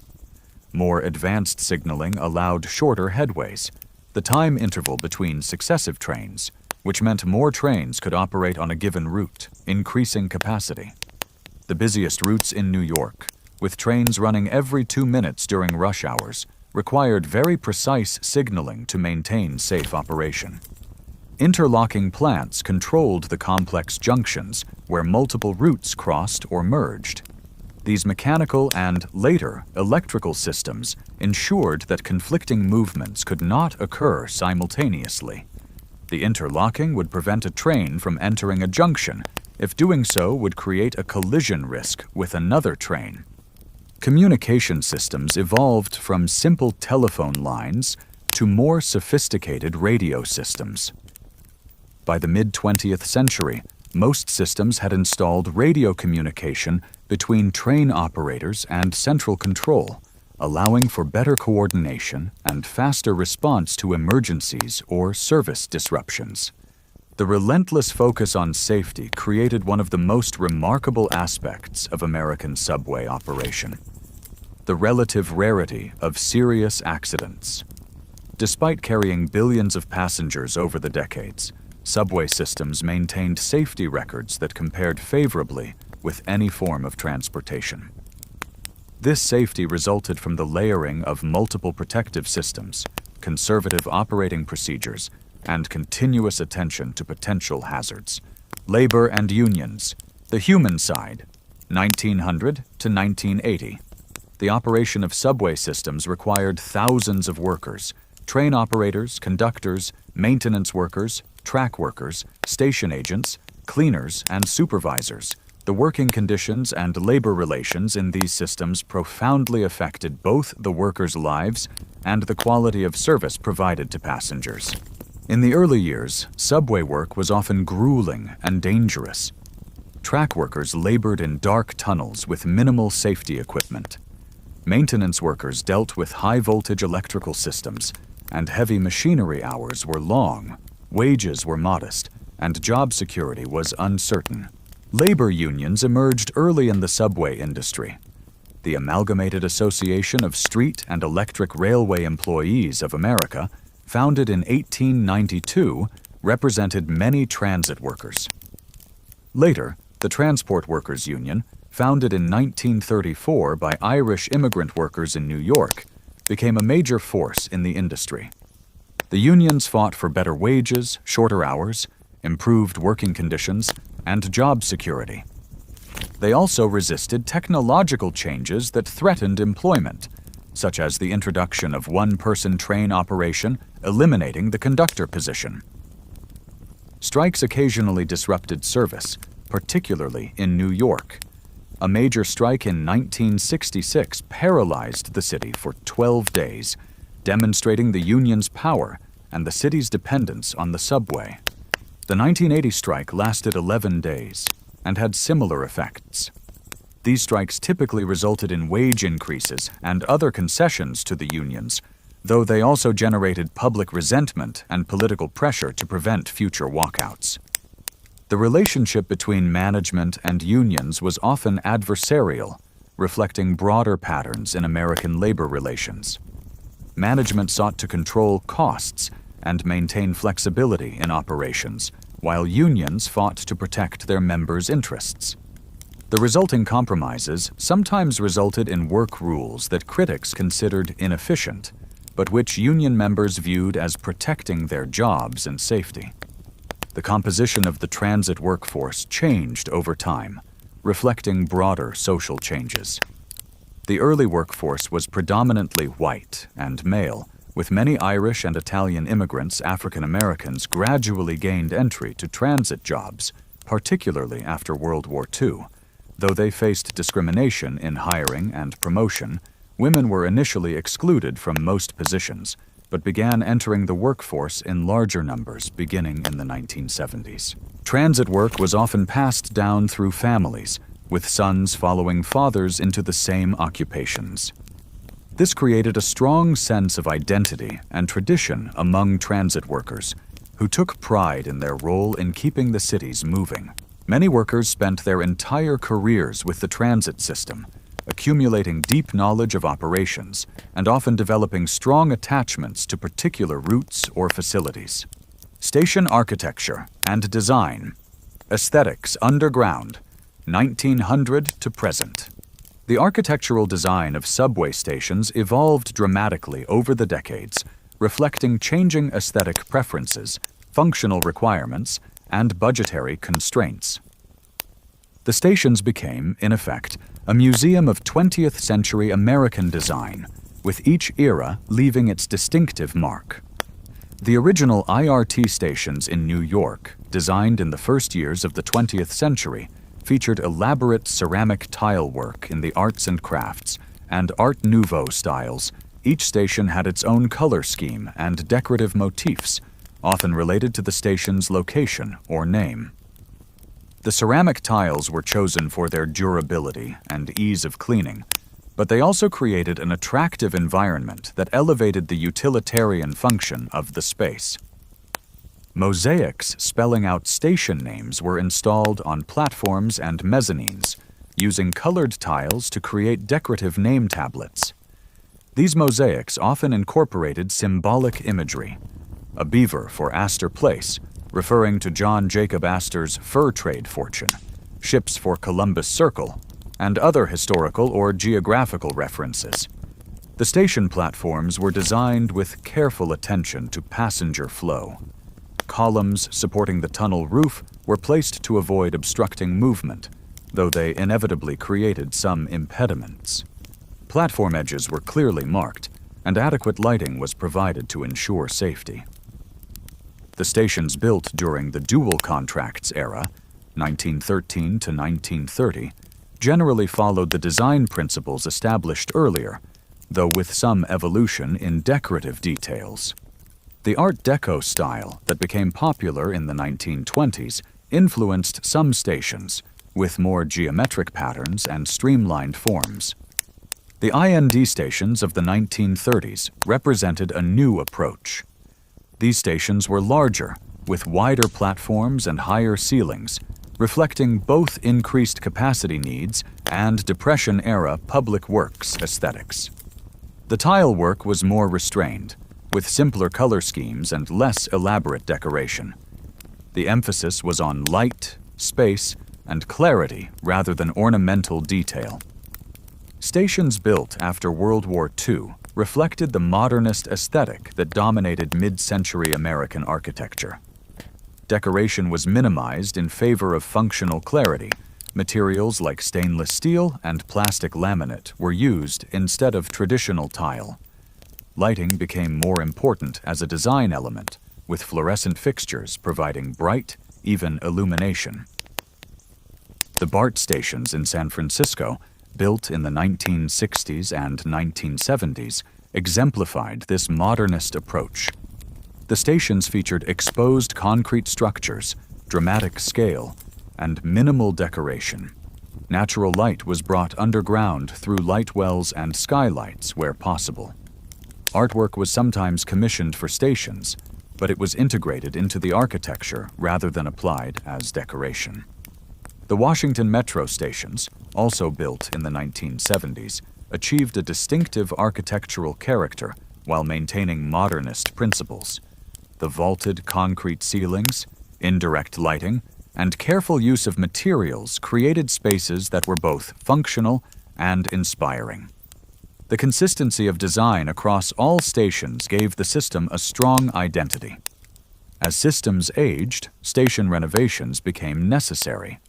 Speaker 1: More advanced signaling allowed shorter headways, the time interval between successive trains, which meant more trains could operate on a given route, increasing capacity. The busiest routes in New York, with trains running every 2 minutes during rush hours, required very precise signaling to maintain safe operation. Interlocking plants controlled the complex junctions where multiple routes crossed or merged. These mechanical and, later, electrical systems ensured that conflicting movements could not occur simultaneously. The interlocking would prevent a train from entering a junction, if doing so would create a collision risk with another train. Communication systems evolved from simple telephone lines to more sophisticated radio systems. By the mid-20th century, most systems had installed radio communication between train operators and central control, allowing for better coordination and faster response to emergencies or service disruptions. The relentless focus on safety created one of the most remarkable aspects of American subway operation: the relative rarity of serious accidents. Despite carrying billions of passengers over the decades, subway systems maintained safety records that compared favorably with any form of transportation. This safety resulted from the layering of multiple protective systems, conservative operating procedures, and continuous attention to potential hazards. Labor and unions. The human side. 1900 to 1980. The operation of subway systems required thousands of workers: train operators, conductors, maintenance workers, track workers, station agents, cleaners, and supervisors. The working conditions and labor relations in these systems profoundly affected both the workers' lives and the quality of service provided to passengers. In the early years, subway work was often grueling and dangerous. Track workers labored in dark tunnels with minimal safety equipment. Maintenance workers dealt with high-voltage electrical systems, and heavy machinery hours were long, wages were modest, and job security was uncertain. Labor unions emerged early in the subway industry. The Amalgamated Association of Street and Electric Railway Employees of America, founded in 1892, represented many transit workers. Later, the Transport Workers Union, founded in 1934 by Irish immigrant workers in New York, became a major force in the industry. The unions fought for better wages, shorter hours, improved working conditions, and job security. They also resisted technological changes that threatened employment, such as the introduction of one-person train operation, eliminating the conductor position. Strikes occasionally disrupted service, particularly in New York. A major strike in 1966 paralyzed the city for 12 days, demonstrating the union's power and the city's dependence on the subway. The 1980 strike lasted 11 days and had similar effects. These strikes typically resulted in wage increases and other concessions to the unions, though they also generated public resentment and political pressure to prevent future walkouts. The relationship between management and unions was often adversarial, reflecting broader patterns in American labor relations. Management sought to control costs and maintain flexibility in operations, while unions fought to protect their members' interests. The resulting compromises sometimes resulted in work rules that critics considered inefficient, but which union members viewed as protecting their jobs and safety. The composition of the transit workforce changed over time, reflecting broader social changes. The early workforce was predominantly white and male, with many Irish and Italian immigrants. African Americans gradually gained entry to transit jobs, particularly after World War II. Though they faced discrimination in hiring and promotion, women were initially excluded from most positions, but began entering the workforce in larger numbers beginning in the 1970s. Transit work was often passed down through families, with sons following fathers into the same occupations. This created a strong sense of identity and tradition among transit workers, who took pride in their role in keeping the cities moving. Many workers spent their entire careers with the transit system, accumulating deep knowledge of operations and often developing strong attachments to particular routes or facilities. Station architecture and design. Aesthetics underground, 1900 to present. The architectural design of subway stations evolved dramatically over the decades, reflecting changing aesthetic preferences, functional requirements, and budgetary constraints. The stations became, in effect, a museum of 20th century American design, with each era leaving its distinctive mark. The original IRT stations in New York, designed in the first years of the 20th century, featured elaborate ceramic tile work in the arts and crafts and Art Nouveau styles. Each station had its own color scheme and decorative motifs, often related to the station's location or name. The ceramic tiles were chosen for their durability and ease of cleaning, but they also created an attractive environment that elevated the utilitarian function of the space. Mosaics spelling out station names were installed on platforms and mezzanines, using colored tiles to create decorative name tablets. These mosaics often incorporated symbolic imagery: a beaver for Astor Place, referring to John Jacob Astor's fur trade fortune, ships for Columbus Circle, and other historical or geographical references. The station platforms were designed with careful attention to passenger flow. Columns supporting the tunnel roof were placed to avoid obstructing movement, though they inevitably created some impediments. Platform edges were clearly marked, and adequate lighting was provided to ensure safety. The stations built during the dual contracts era, 1913 to 1930, generally followed the design principles established earlier, though with some evolution in decorative details. The Art Deco style that became popular in the 1920s influenced some stations, with more geometric patterns and streamlined forms. The IND stations of the 1930s represented a new approach. These stations were larger, with wider platforms and higher ceilings, reflecting both increased capacity needs and Depression-era public works aesthetics. The tile work was more restrained, with simpler color schemes and less elaborate decoration. The emphasis was on light, space, and clarity rather than ornamental detail. Stations built after World War II reflected the modernist aesthetic that dominated mid-century American architecture. Decoration was minimized in favor of functional clarity. Materials like stainless steel and plastic laminate were used instead of traditional tile. Lighting became more important as a design element, with fluorescent fixtures providing bright, even illumination. The BART stations in San Francisco, built in the 1960s and 1970s, exemplified this modernist approach. The stations featured exposed concrete structures, dramatic scale, and minimal decoration. Natural light was brought underground through light wells and skylights where possible. Artwork was sometimes commissioned for stations, but it was integrated into the architecture rather than applied as decoration. The Washington Metro stations, also built in the 1970s, achieved a distinctive architectural character while maintaining modernist principles. The vaulted concrete ceilings, indirect lighting, and careful use of materials created spaces that were both functional and inspiring. The consistency of design across all stations gave the system a strong identity. As systems aged, station renovations became necessary.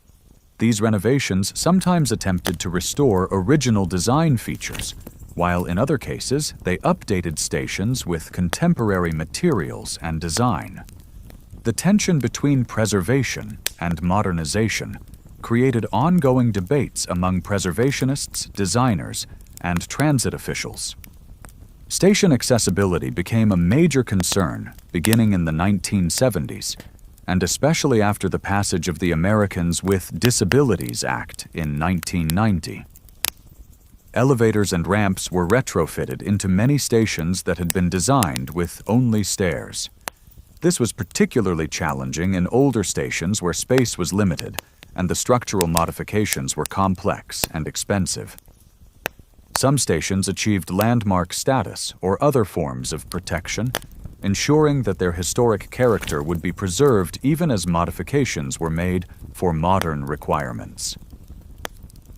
Speaker 1: These renovations sometimes attempted to restore original design features, while in other cases they updated stations with contemporary materials and design. The tension between preservation and modernization created ongoing debates among preservationists, designers, and transit officials. Station accessibility became a major concern beginning in the 1970s, and especially after the passage of the Americans with Disabilities Act in 1990. Elevators and ramps were retrofitted into many stations that had been designed with only stairs. This was particularly challenging in older stations where space was limited and the structural modifications were complex and expensive. Some stations achieved landmark status or other forms of protection, ensuring that their historic character would be preserved even as modifications were made for modern requirements.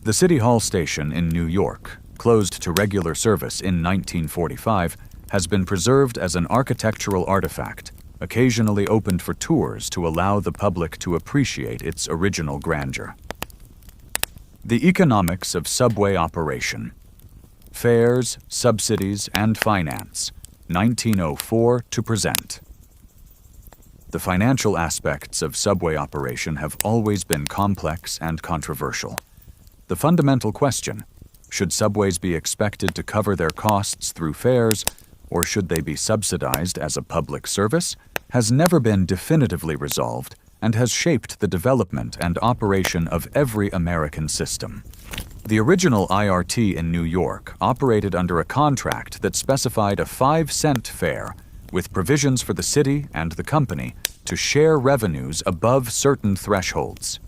Speaker 1: The City Hall station in New York, closed to regular service in 1945, has been preserved as an architectural artifact, occasionally opened for tours to allow the public to appreciate its original grandeur. The economics of subway operation. Fares, subsidies, and finance, 1904 to present. The financial aspects of subway operation have always been complex and controversial. The fundamental question, should subways be expected to cover their costs through fares, or should they be subsidized as a public service, has never been definitively resolved and has shaped the development and operation of every American system. The original IRT in New York operated under a contract that specified a 5-cent fare, with provisions for the city and the company to share revenues above certain thresholds.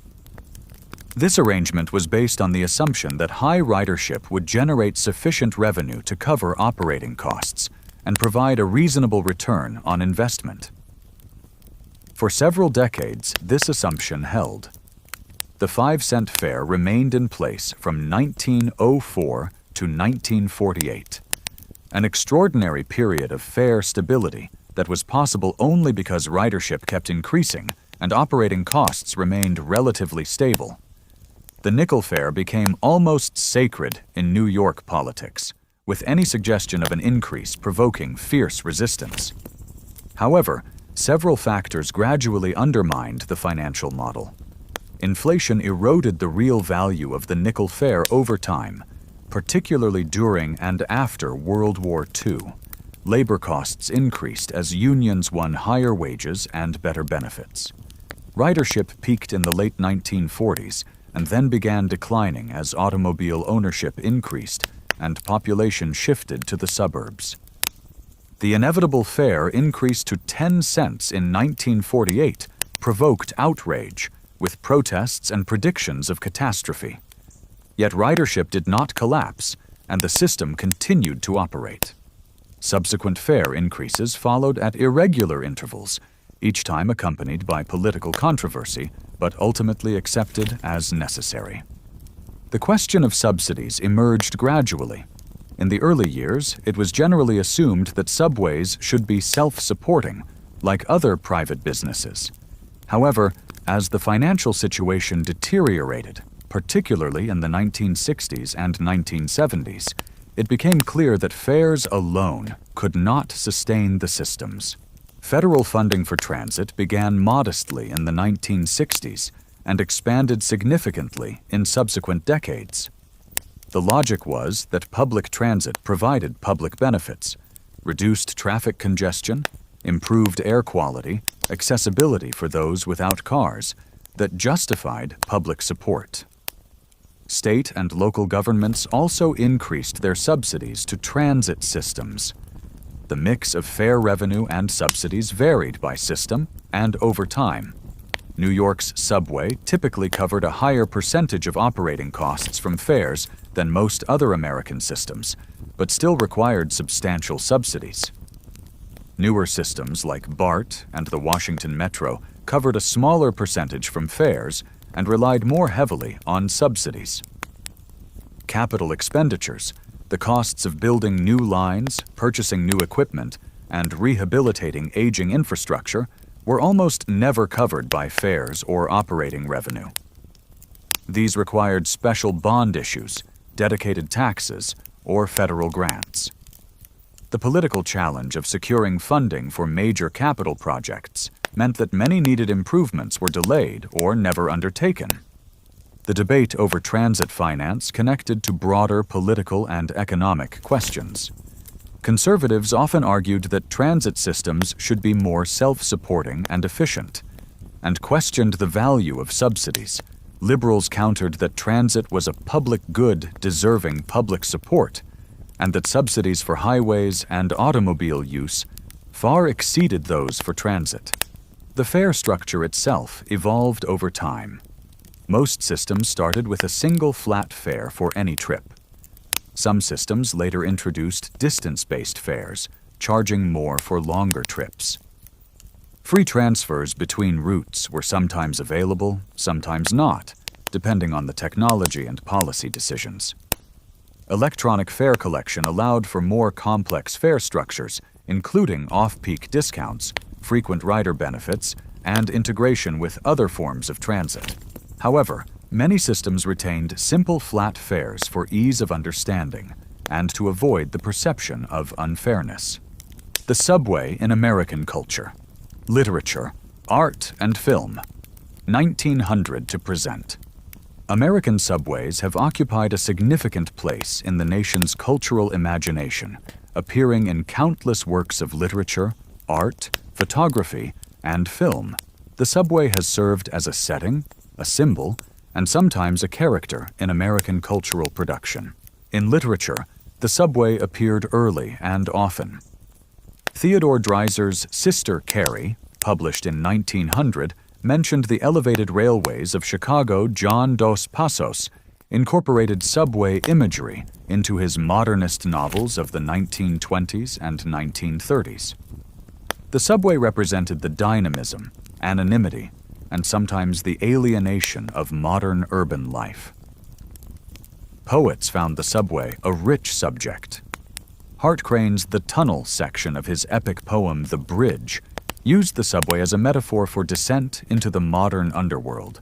Speaker 1: This arrangement was based on the assumption that high ridership would generate sufficient revenue to cover operating costs and provide a reasonable return on investment. For several decades, this assumption held. The 5-cent fare remained in place from 1904 to 1948, an extraordinary period of fare stability that was possible only because ridership kept increasing and operating costs remained relatively stable. The nickel fare became almost sacred in New York politics, with any suggestion of an increase provoking fierce resistance. However, several factors gradually undermined the financial model. Inflation eroded the real value of the nickel fare over time, particularly during and after World War II. Labor costs increased as unions won higher wages and better benefits. Ridership peaked in the late 1940s and then began declining as automobile ownership increased and population shifted to the suburbs. The inevitable fare increase to 10 cents in 1948 provoked outrage, with protests and predictions of catastrophe. Yet ridership did not collapse, and the system continued to operate. Subsequent fare increases followed at irregular intervals, each time accompanied by political controversy, but ultimately accepted as necessary. The question of subsidies emerged gradually. In the early years, it was generally assumed that subways should be self-supporting, like other private businesses. However, as the financial situation deteriorated, particularly in the 1960s and 1970s, it became clear that fares alone could not sustain the systems. Federal funding for transit began modestly in the 1960s and expanded significantly in subsequent decades. The logic was that public transit provided public benefits, reduced traffic congestion, improved air quality, accessibility for those without cars, that justified public support. State and local governments also increased their subsidies to transit systems. The mix of fare revenue and subsidies varied by system and over time. New York's subway typically covered a higher percentage of operating costs from fares than most other American systems, but still required substantial subsidies. Newer systems like BART and the Washington Metro covered a smaller percentage from fares and relied more heavily on subsidies. Capital expenditures, the costs of building new lines, purchasing new equipment, and rehabilitating aging infrastructure, were almost never covered by fares or operating revenue. These required special bond issues, dedicated taxes, or federal grants. The political challenge of securing funding for major capital projects meant that many needed improvements were delayed or never undertaken. The debate over transit finance connected to broader political and economic questions. Conservatives often argued that transit systems should be more self-supporting and efficient, and questioned the value of subsidies. Liberals countered that transit was a public good deserving public support, and that subsidies for highways and automobile use far exceeded those for transit. The fare structure itself evolved over time. Most systems started with a single flat fare for any trip. Some systems later introduced distance-based fares, charging more for longer trips. Free transfers between routes were sometimes available, sometimes not, depending on the technology and policy decisions. Electronic fare collection allowed for more complex fare structures, including off-peak discounts, frequent rider benefits, and integration with other forms of transit. However, many systems retained simple flat fares for ease of understanding and to avoid the perception of unfairness. The subway in American culture, literature, Art and film, 1900 to present. American subways have occupied a significant place in the nation's cultural imagination, appearing in countless works of literature, art, photography, and film. The subway has served as a setting, a symbol, and sometimes a character in American cultural production. In literature, the subway appeared early and often. Theodore Dreiser's Sister Carrie, published in 1900, mentioned the elevated railways of Chicago. John Dos Passos incorporated subway imagery into his modernist novels of the 1920s and 1930s. The subway represented the dynamism, anonymity, and sometimes the alienation of modern urban life. Poets found the subway a rich subject. Hart Crane's The Tunnel section of his epic poem The Bridge used the subway as a metaphor for descent into the modern underworld.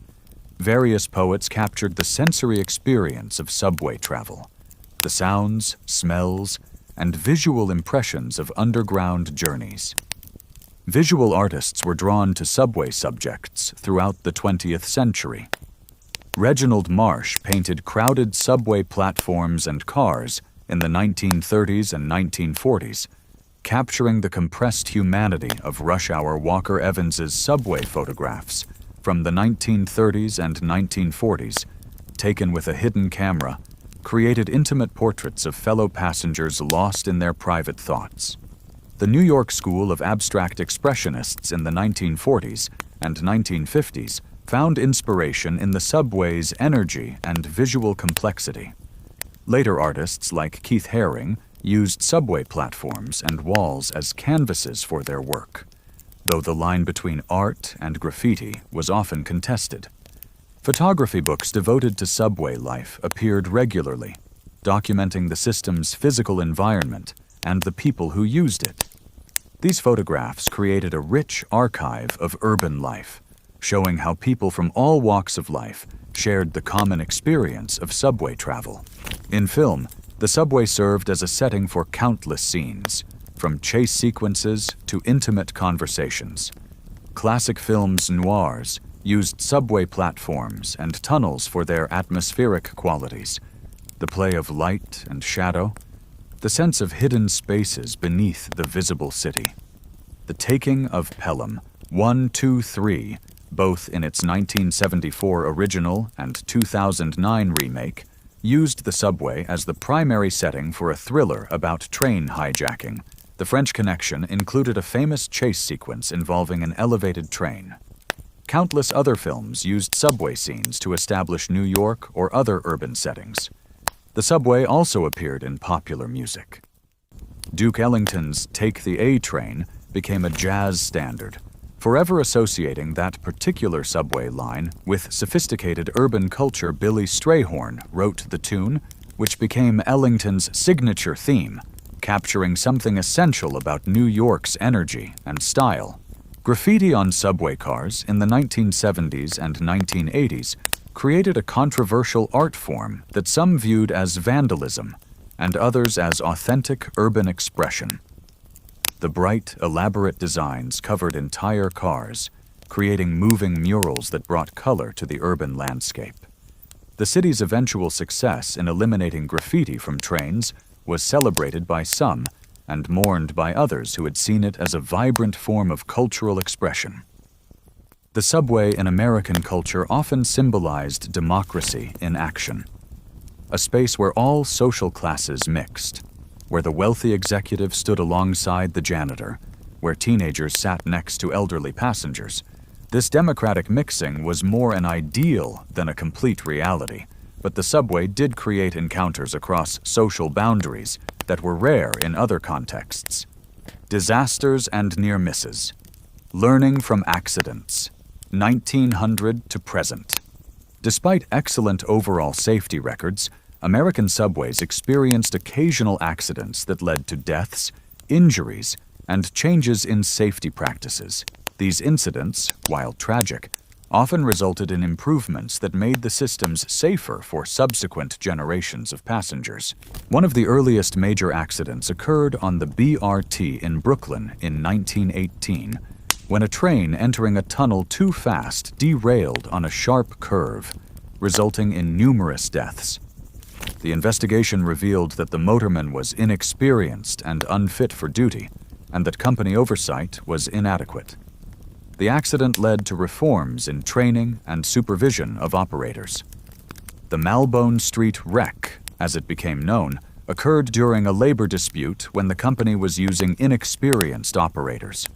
Speaker 1: Various poets captured the sensory experience of subway travel, the sounds, smells, and visual impressions of underground journeys. Visual artists were drawn to subway subjects throughout the 20th century. Reginald Marsh painted crowded subway platforms and cars in the 1930s and 1940s, capturing the compressed humanity of rush hour Walker Evans's subway photographs from the 1930s and 1940s, taken with a hidden camera, created intimate portraits of fellow passengers lost in their private thoughts. The New York School of Abstract Expressionists in the 1940s and 1950s found inspiration in the subway's energy and visual complexity. Later artists like Keith Haring used subway platforms and walls as canvases for their work, though the line between art and graffiti was often contested. Photography books devoted to subway life appeared regularly, documenting the system's physical environment and the people who used it. These photographs created a rich archive of urban life, showing how people from all walks of life shared the common experience of subway travel. In film, the subway served as a setting for countless scenes, from chase sequences to intimate conversations. Classic films noirs used subway platforms and tunnels for their atmospheric qualities, the play of light and shadow, the sense of hidden spaces beneath the visible city. The Taking of Pelham 1, 2, 3, both in its 1974 original and 2009 remake, used the subway as the primary setting for a thriller about train hijacking. The French Connection included a famous chase sequence involving an elevated train. Countless other films used subway scenes to establish New York or other urban settings. The subway also appeared in popular music. Duke Ellington's Take the A Train became a jazz standard, forever associating that particular subway line with sophisticated urban culture. Billy Strayhorn wrote the tune, which became Ellington's signature theme, capturing something essential about New York's energy and style. Graffiti on subway cars in the 1970s and 1980s created a controversial art form that some viewed as vandalism and others as authentic urban expression. The bright, elaborate designs covered entire cars, creating moving murals that brought color to the urban landscape. The city's eventual success in eliminating graffiti from trains was celebrated by some and mourned by others who had seen it as a vibrant form of cultural expression. The subway in American culture often symbolized democracy in action, a space where all social classes mixed, where the wealthy executive stood alongside the janitor, where teenagers sat next to elderly passengers. This democratic mixing was more an ideal than a complete reality, but the subway did create encounters across social boundaries that were rare in other contexts. Disasters and near misses. Learning from accidents. 1900 to present. Despite excellent overall safety records, American subways experienced occasional accidents that led to deaths, injuries, and changes in safety practices. These incidents, while tragic, often resulted in improvements that made the systems safer for subsequent generations of passengers. One of the earliest major accidents occurred on the BRT in Brooklyn in 1918, when a train entering a tunnel too fast derailed on a sharp curve, resulting in numerous deaths. The investigation revealed that the motorman was inexperienced and unfit for duty, and that company oversight was inadequate. The accident led to reforms in training and supervision of operators. The Malbone Street wreck, as it became known, occurred during a labor dispute when the company was using inexperienced operators.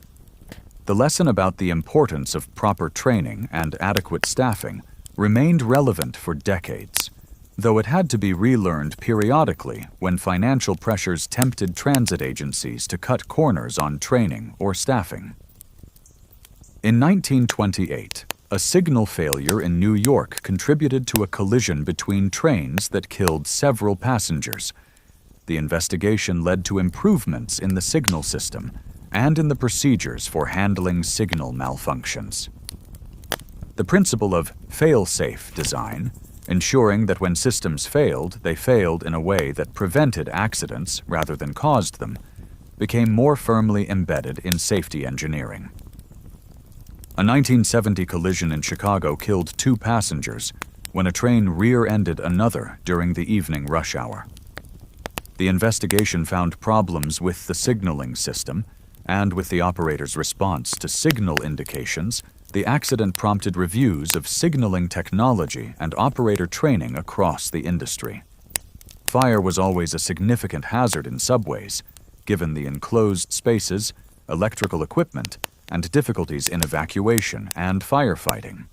Speaker 1: The lesson about the importance of proper training and adequate staffing remained relevant for decades, though it had to be relearned periodically when financial pressures tempted transit agencies to cut corners on training or staffing. In 1928, a signal failure in New York contributed to a collision between trains that killed several passengers. The investigation led to improvements in the signal system and in the procedures for handling signal malfunctions. The principle of fail-safe design, ensuring that when systems failed, they failed in a way that prevented accidents rather than caused them, became more firmly embedded in safety engineering. A 1970 collision in Chicago killed 2 passengers when a train rear-ended another during the evening rush hour. The investigation found problems with the signaling system, and with the operator's response to signal indications, the accident prompted reviews of signaling technology and operator training across the industry. Fire was always a significant hazard in subways, given the enclosed spaces, electrical equipment, and difficulties in evacuation and firefighting.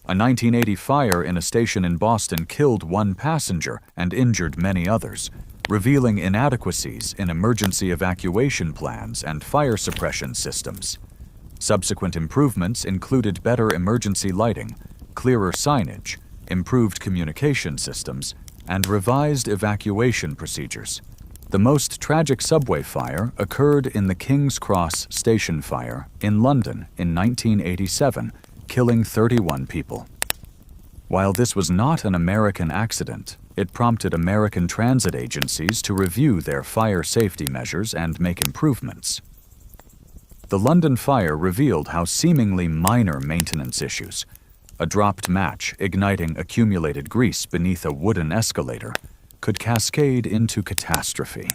Speaker 1: A 1980 fire in a station in Boston killed 1 passenger and injured many others, revealing inadequacies in emergency evacuation plans and fire suppression systems. Subsequent improvements included better emergency lighting, clearer signage, improved communication systems, and revised evacuation procedures. The most tragic subway fire occurred in the King's Cross station fire in London in 1987, killing 31 people. While this was not an American accident, it prompted American transit agencies to review their fire safety measures and make improvements. The London fire revealed how seemingly minor maintenance issues, a dropped match igniting accumulated grease beneath a wooden escalator, could cascade into catastrophe.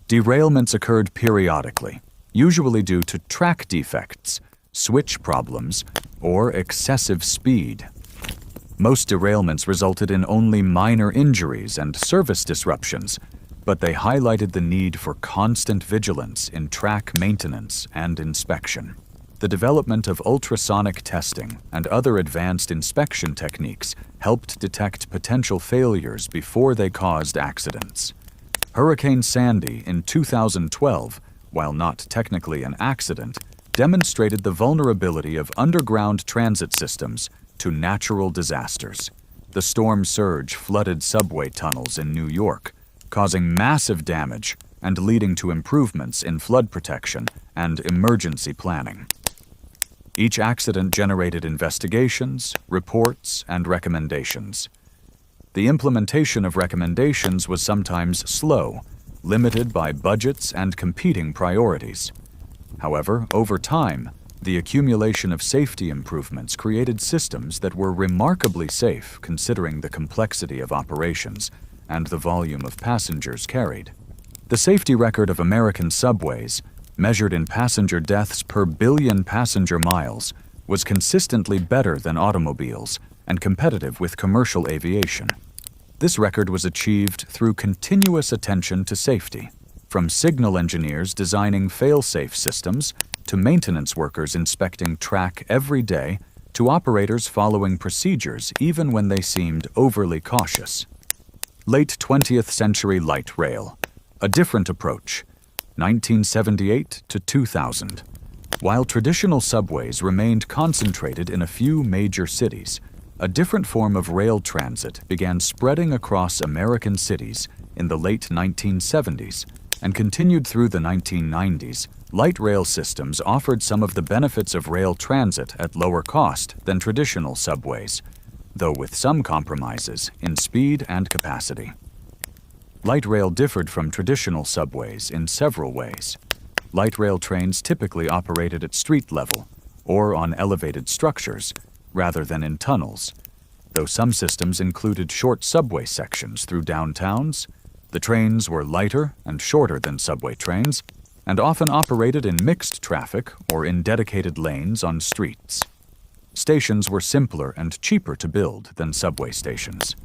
Speaker 1: Derailments occurred periodically, usually due to track defects, switch problems, or excessive speed. Most derailments resulted in only minor injuries and service disruptions, but they highlighted the need for constant vigilance in track maintenance and inspection. The development of ultrasonic testing and other advanced inspection techniques helped detect potential failures before they caused accidents. Hurricane Sandy in 2012, while not technically an accident, demonstrated the vulnerability of underground transit systems to natural disasters. The storm surge flooded subway tunnels in New York, causing massive damage and leading to improvements in flood protection and emergency planning. Each accident generated investigations, reports, and recommendations. The implementation of recommendations was sometimes slow, limited by budgets and competing priorities. However, over time, the accumulation of safety improvements created systems that were remarkably safe considering the complexity of operations and the volume of passengers carried. The safety record of American subways, measured in passenger deaths per billion passenger miles, was consistently better than automobiles and competitive with commercial aviation. This record was achieved through continuous attention to safety, from signal engineers designing fail-safe systems to maintenance workers inspecting track every day to operators following procedures even when they seemed overly cautious. Late 20th century light rail, a different approach, 1978 to 2000. While traditional subways remained concentrated in a few major cities, a different form of rail transit began spreading across American cities in the late 1970s and continued through the 1990s. Light rail systems offered some of the benefits of rail transit at lower cost than traditional subways, though with some compromises in speed and capacity. Light rail differed from traditional subways in several ways. light rail trains typically operated at street level or on elevated structures rather than in tunnels. Though some systems included short subway sections through downtowns, the trains were lighter and shorter than subway trains and often operated in mixed traffic or in dedicated lanes on streets. Stations were simpler and cheaper to build than subway stations.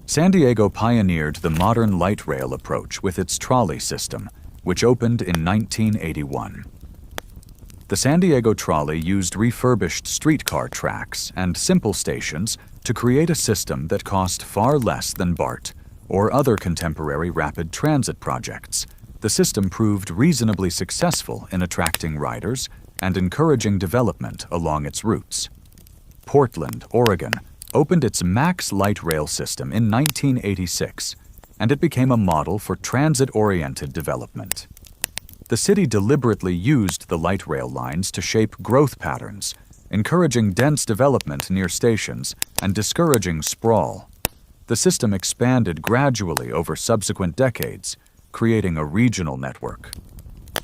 Speaker 1: San Diego pioneered the modern light rail approach with its trolley system, which opened in 1981. The San Diego trolley used refurbished streetcar tracks and simple stations to create a system that cost far less than BART or other contemporary rapid transit projects. The system proved reasonably successful in attracting riders and encouraging development along its routes. Portland, Oregon, opened its Max Light Rail system in 1986, and it became a model for transit-oriented development. The city deliberately used the light rail lines to shape growth patterns, encouraging dense development near stations and discouraging sprawl. The system expanded gradually over subsequent decades, creating a regional network.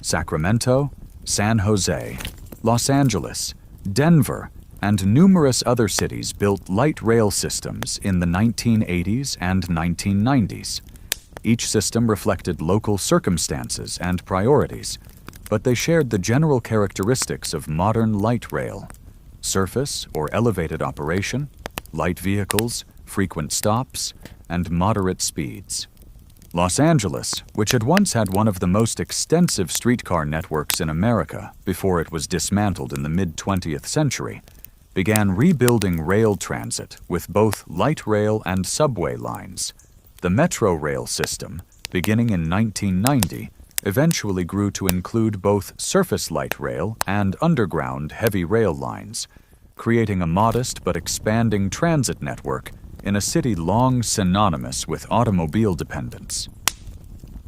Speaker 1: Sacramento, San Jose, Los Angeles, Denver, and numerous other cities built light rail systems in the 1980s and 1990s. Each system reflected local circumstances and priorities, but they shared the general characteristics of modern light rail: surface or elevated operation, light vehicles, frequent stops, and moderate speeds. Los Angeles, which had once had one of the most extensive streetcar networks in America before it was dismantled in the mid-20th century, began rebuilding rail transit with both light rail and subway lines. The Metro rail system, beginning in 1990, eventually grew to include both surface light rail and underground heavy rail lines, creating a modest but expanding transit network in a city long synonymous with automobile dependence.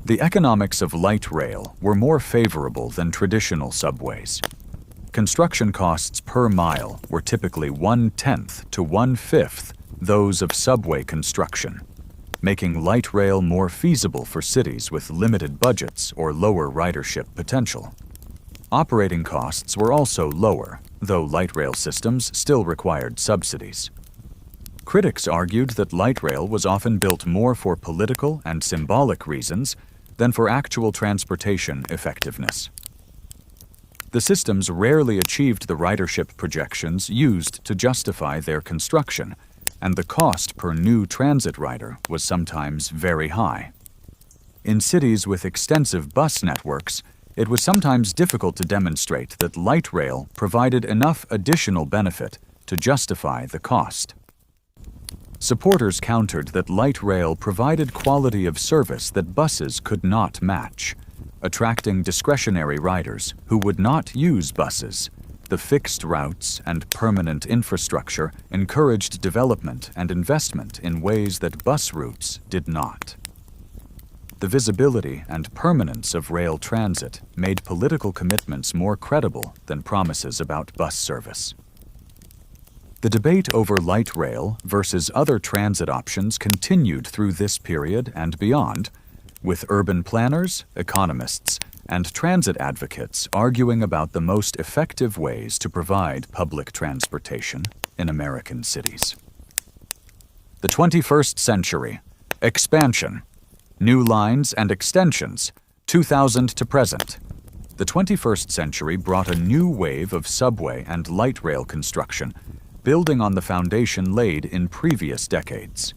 Speaker 1: The economics of light rail were more favorable than traditional subways. Construction costs per mile were typically 1/10 to 1/5 those of subway construction, making light rail more feasible for cities with limited budgets or lower ridership potential. Operating costs were also lower, though light rail systems still required subsidies. Critics argued that light rail was often built more for political and symbolic reasons than for actual transportation effectiveness. The systems rarely achieved the ridership projections used to justify their construction, and the cost per new transit rider was sometimes very high. In cities with extensive bus networks, it was sometimes difficult to demonstrate that light rail provided enough additional benefit to justify the cost. Supporters countered that light rail provided quality of service that buses could not match, attracting discretionary riders who would not use buses. The fixed routes and permanent infrastructure encouraged development and investment in ways that bus routes did not. The visibility and permanence of rail transit made political commitments more credible than promises about bus service. The debate over light rail versus other transit options continued through this period and beyond, with urban planners, economists, and transit advocates arguing about the most effective ways to provide public transportation in American cities. The 21st century: expansion, new lines and extensions, 2000 to present. The 21st century brought a new wave of subway and light rail construction, building on the foundation laid in previous decades.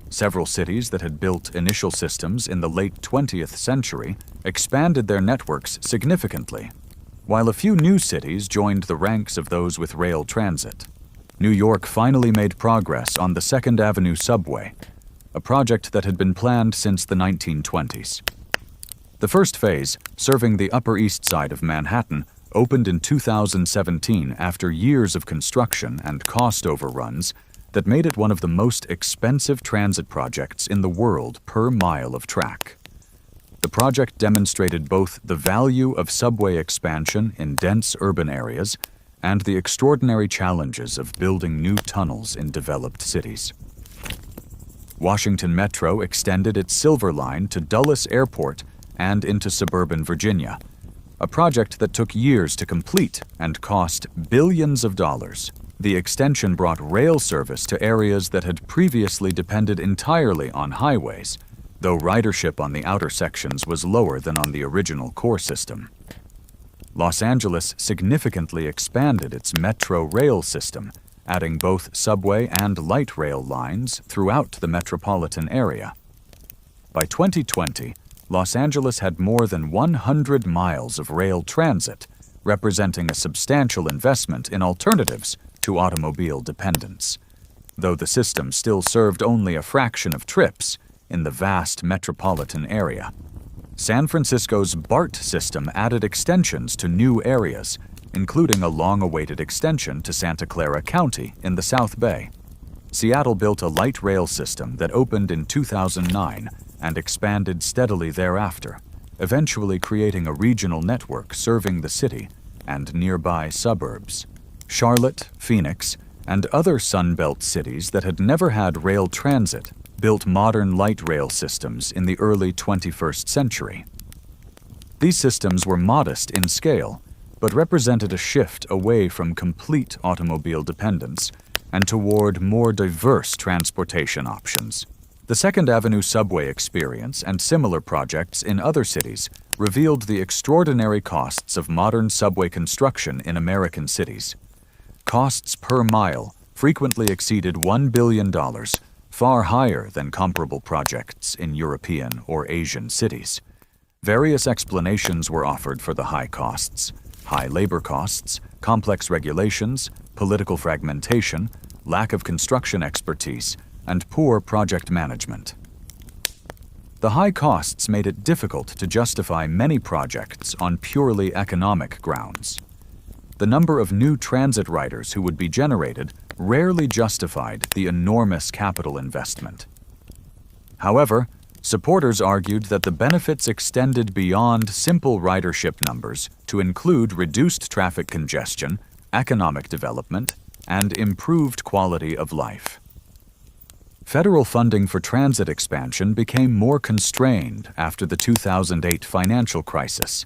Speaker 1: Several cities that had built initial systems in the late 20th century expanded their networks significantly, while a few new cities joined the ranks of those with rail transit. New York finally made progress on the Second Avenue subway, a project that had been planned since the 1920s. The first phase, serving the Upper East Side of Manhattan, opened in 2017 after years of construction and cost overruns that made it one of the most expensive transit projects in the world per mile of track. The project demonstrated both the value of subway expansion in dense urban areas and the extraordinary challenges of building new tunnels in developed cities. Washington Metro extended its Silver Line to Dulles Airport and into suburban Virginia, a project that took years to complete and cost billions of dollars. The extension brought rail service to areas that had previously depended entirely on highways, though ridership on the outer sections was lower than on the original core system. Los Angeles significantly expanded its metro rail system, adding both subway and light rail lines throughout the metropolitan area. By 2020, Los Angeles had more than 100 miles of rail transit, representing a substantial investment in alternatives to automobile dependence. Though the system still served only a fraction of trips in the vast metropolitan area. San Francisco's BART system added extensions to new areas, including a long-awaited extension to Santa Clara County in the South Bay. Seattle built a light rail system that opened in 2009 and expanded steadily thereafter, eventually creating a regional network serving the city and nearby suburbs. Charlotte, Phoenix, and other Sunbelt cities that had never had rail transit built modern light rail systems in the early 21st century. These systems were modest in scale, but represented a shift away from complete automobile dependence and toward more diverse transportation options. The Second Avenue subway experience and similar projects in other cities revealed the extraordinary costs of modern subway construction in American cities. Costs per mile frequently exceeded $1 billion, far higher than comparable projects in European or Asian cities. Various explanations were offered for the high costs: high labor costs, complex regulations, political fragmentation, lack of construction expertise, and poor project management. The high costs made it difficult to justify many projects on purely economic grounds. The number of new transit riders who would be generated rarely justified the enormous capital investment. However, supporters argued that the benefits extended beyond simple ridership numbers to include reduced traffic congestion, economic development, and improved quality of life. Federal funding for transit expansion became more constrained after the 2008 financial crisis.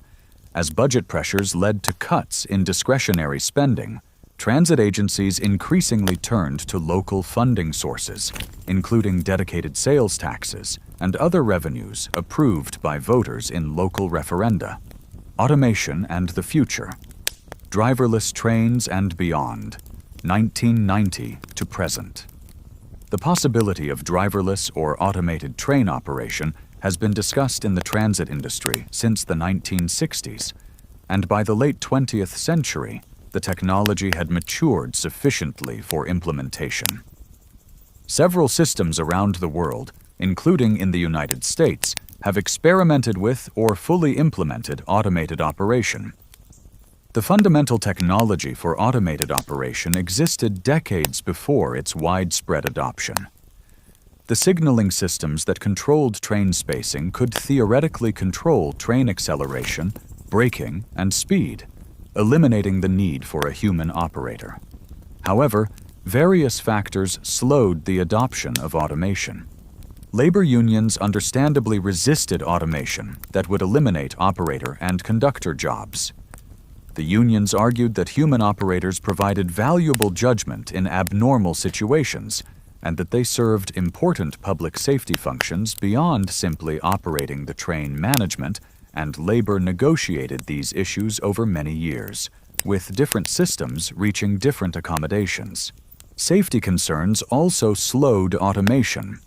Speaker 1: As budget pressures led to cuts in discretionary spending, transit agencies increasingly turned to local funding sources, including dedicated sales taxes and other revenues approved by voters in local referenda. Automation and the future. Driverless trains and beyond, 1990 to present. The possibility of driverless or automated train operation has been discussed in the transit industry since the 1960s, and by the late 20th century, the technology had matured sufficiently for implementation. Several systems around the world, including in the United States, have experimented with or fully implemented automated operation. The fundamental technology for automated operation existed decades before its widespread adoption. The signaling systems that controlled train spacing could theoretically control train acceleration, braking, and speed, eliminating the need for a human operator. However, various factors slowed the adoption of automation. Labor unions understandably resisted automation that would eliminate operator and conductor jobs. The unions argued that human operators provided valuable judgment in abnormal situations, and that they served important public safety functions beyond simply operating the train management, and labor negotiated these issues over many years, with different systems reaching different accommodations. Safety concerns also slowed automation.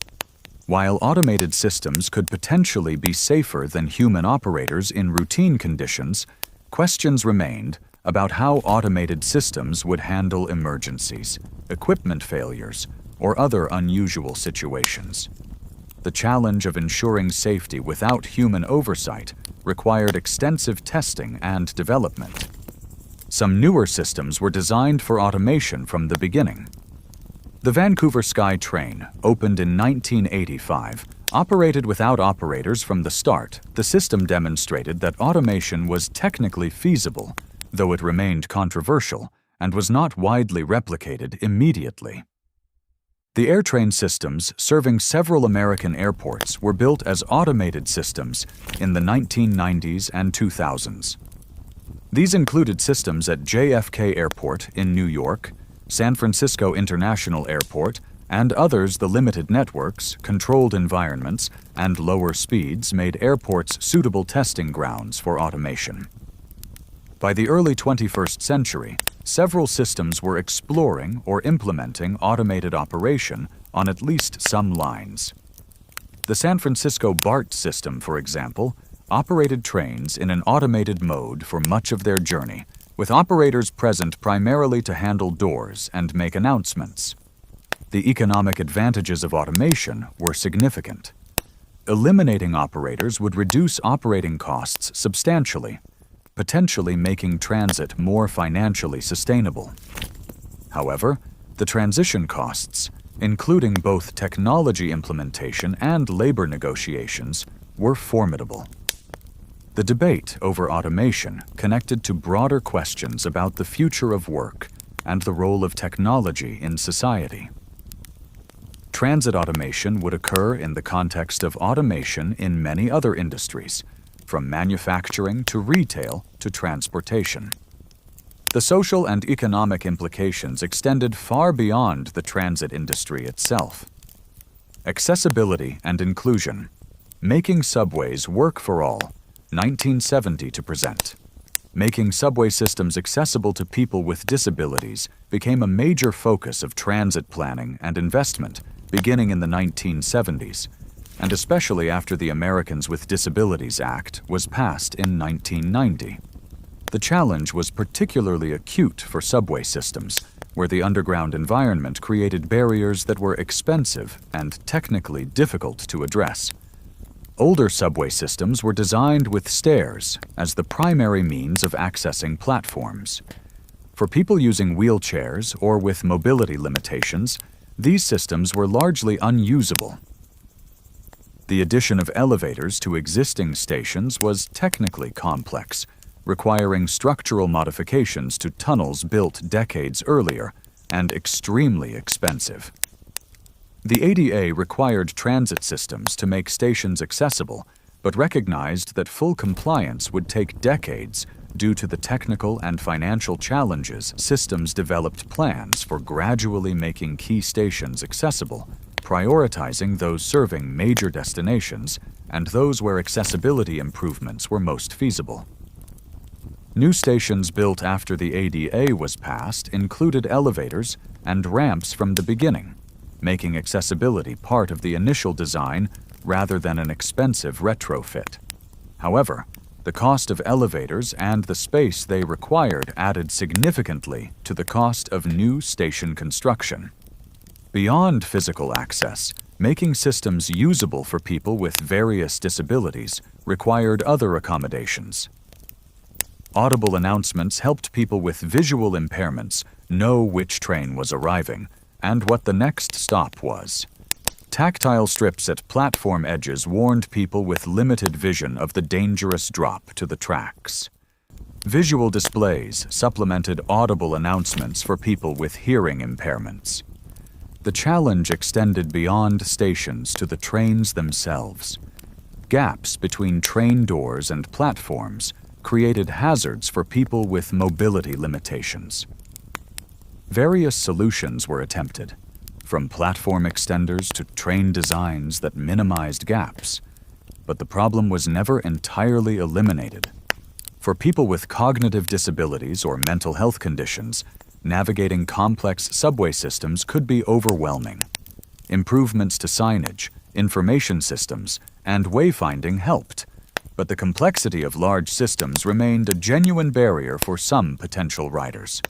Speaker 1: While automated systems could potentially be safer than human operators in routine conditions, questions remained about how automated systems would handle emergencies, equipment failures, or other unusual situations. The challenge of ensuring safety without human oversight required extensive testing and development. Some newer systems were designed for automation from the beginning. The Vancouver Sky Train, opened in 1985, operated without operators from the start. The system demonstrated that automation was technically feasible, though it remained controversial and was not widely replicated immediately. The AirTrain systems serving several American airports were built as automated systems in the 1990s and 2000s. These included systems at JFK Airport in New York, San Francisco International Airport, and others. The limited networks, controlled environments, and lower speeds made airports suitable testing grounds for automation. By the early 21st century, several systems were exploring or implementing automated operation on at least some lines. The San Francisco BART system, for example, operated trains in an automated mode for much of their journey, with operators present primarily to handle doors and make announcements. The economic advantages of automation were significant. Eliminating operators would reduce operating costs substantially, potentially making transit more financially sustainable. However, the transition costs, including both technology implementation and labor negotiations, were formidable. The debate over automation connected to broader questions about the future of work and the role of technology in society. Transit automation would occur in the context of automation in many other industries, from manufacturing to retail to transportation. The social and economic implications extended far beyond the transit industry itself. Accessibility and inclusion. Making subways work for all, 1970 to present. Making subway systems accessible to people with disabilities became a major focus of transit planning and investment beginning in the 1970s, and especially after the Americans with Disabilities Act was passed in 1990. The challenge was particularly acute for subway systems, where the underground environment created barriers that were expensive and technically difficult to address. Older subway systems were designed with stairs as the primary means of accessing platforms. For people using wheelchairs or with mobility limitations, these systems were largely unusable. The addition of elevators to existing stations was technically complex, requiring structural modifications to tunnels built decades earlier and extremely expensive. The ADA required transit systems to make stations accessible, but recognized that full compliance would take decades due to the technical and financial challenges. Systems developed plans for gradually making key stations accessible, prioritizing those serving major destinations and those where accessibility improvements were most feasible. New stations built after the ADA was passed included elevators and ramps from the beginning, making accessibility part of the initial design rather than an expensive retrofit. However, the cost of elevators and the space they required added significantly to the cost of new station construction. Beyond physical access, making systems usable for people with various disabilities required other accommodations. Audible announcements helped people with visual impairments know which train was arriving and what the next stop was. Tactile strips at platform edges warned people with limited vision of the dangerous drop to the tracks. Visual displays supplemented audible announcements for people with hearing impairments. The challenge extended beyond stations to the trains themselves. Gaps between train doors and platforms created hazards for people with mobility limitations. Various solutions were attempted, from platform extenders to train designs that minimized gaps, but the problem was never entirely eliminated. For people with cognitive disabilities or mental health conditions, navigating complex subway systems could be overwhelming. Improvements to signage, information systems, and wayfinding helped, but the complexity of large systems remained a genuine barrier for some potential riders.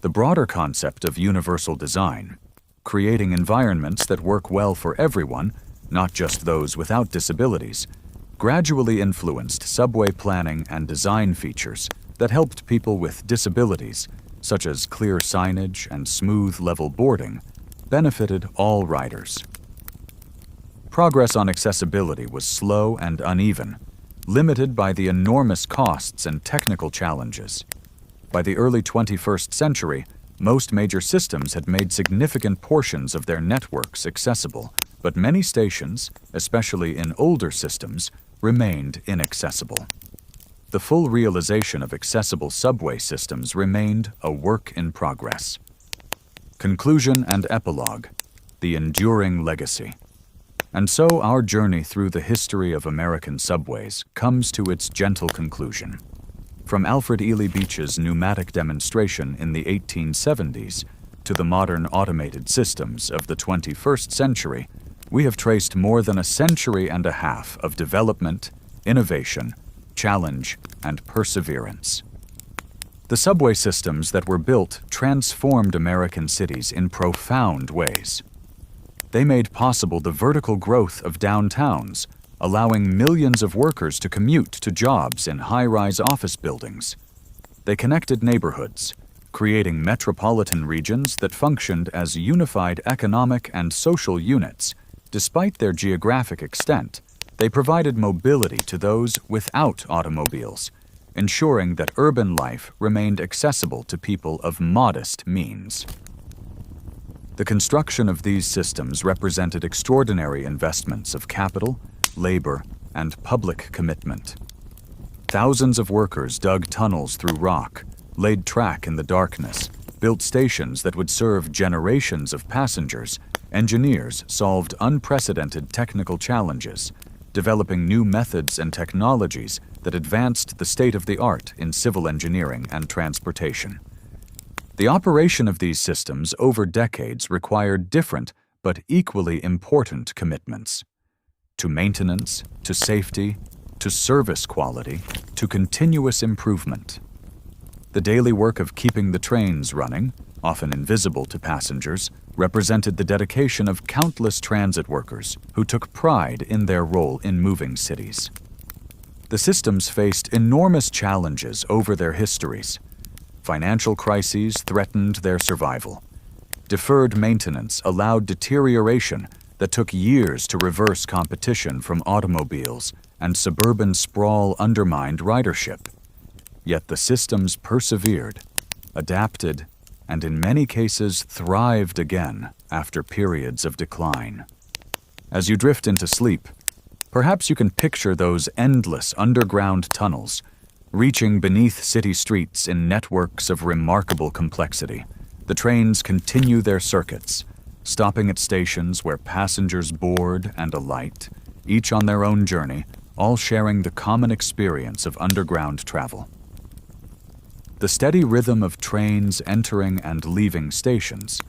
Speaker 1: The broader concept of universal design, creating environments that work well for everyone, not just those without disabilities, gradually influenced subway planning and design features that helped people with disabilities, such as clear signage and smooth level boarding, benefited all riders. Progress on accessibility was slow and uneven, limited by the enormous costs and technical challenges. By the early 21st century, most major systems had made significant portions of their networks accessible, but many stations, especially in older systems, remained inaccessible. the full realization of accessible subway systems remained a work in progress. Conclusion and epilogue, the enduring legacy. And so our journey through the history of American subways comes to its gentle conclusion. From Alfred Ely Beach's pneumatic demonstration in the 1870s to the modern automated systems of the 21st century, we have traced more than a century and a half of development, innovation, challenge, and perseverance. The subway systems that were built transformed American cities in profound ways. They made possible the vertical growth of downtowns, allowing millions of workers to commute to jobs in high-rise office buildings. They connected neighborhoods, creating metropolitan regions that functioned as unified economic and social units. Despite their geographic extent, they provided mobility to those without automobiles, ensuring that urban life remained accessible to people of modest means. The construction of these systems represented extraordinary investments of capital, labor, and public commitment. Thousands of workers dug tunnels through rock, laid track in the darkness, built stations that would serve generations of passengers. Engineers solved unprecedented technical challenges, developing new methods and technologies that advanced the state-of-the-art in civil engineering and transportation. The operation of these systems over decades required different but equally important commitments. To maintenance, to safety, to service quality, to continuous improvement. The daily work of keeping the trains running, often invisible to passengers, represented the dedication of countless transit workers who took pride in their role in moving cities. The systems faced enormous challenges over their histories. Financial crises threatened their survival. Deferred maintenance allowed deterioration that took years to reverse. Competition from automobiles and suburban sprawl undermined ridership. Yet the systems persevered, adapted, and in many cases thrived again after periods of decline. As you drift into sleep, perhaps you can picture those endless underground tunnels, reaching beneath city streets in networks of remarkable complexity. The trains continue their circuits, stopping at stations where passengers board and alight, each on their own journey, all sharing the common experience of underground travel. The steady rhythm of trains entering and leaving stations,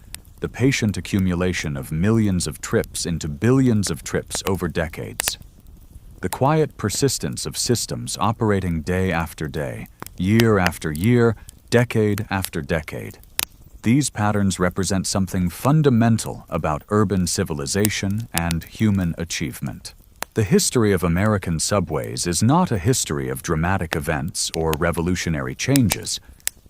Speaker 1: the patient accumulation of millions of trips into billions of trips over decades. The quiet persistence of systems operating day after day, year after year, decade after decade. These patterns represent something fundamental about urban civilization and human achievement. The history of American subways is not a history of dramatic events or revolutionary changes,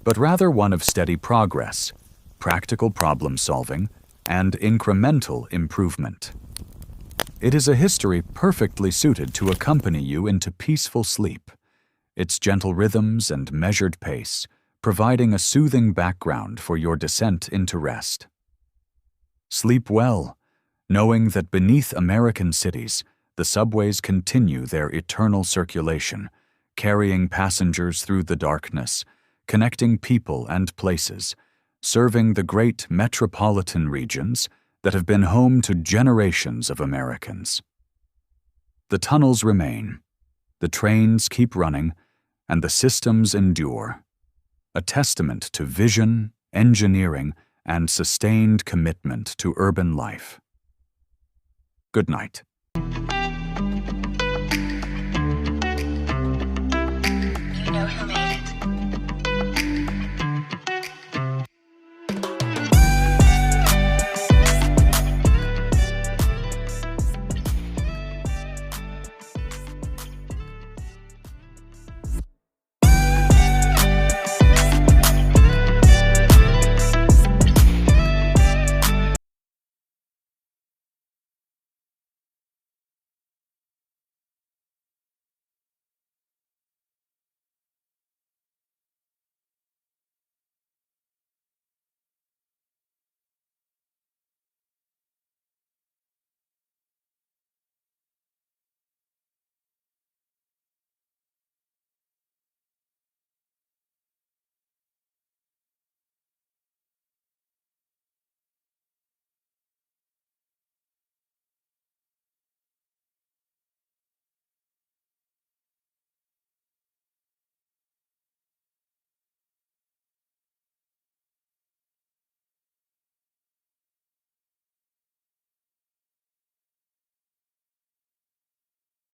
Speaker 1: but rather one of steady progress, practical problem-solving, and incremental improvement. It is a history perfectly suited to accompany you into peaceful sleep, its gentle rhythms and measured pace, providing a soothing background for your descent into rest. Sleep well, knowing that beneath American cities, the subways continue their eternal circulation, carrying passengers through the darkness, connecting people and places, serving the great metropolitan regions that have been home to generations of Americans. The tunnels remain, the trains keep running, and the systems endure, a testament to vision, engineering, and sustained commitment to urban life. Good night.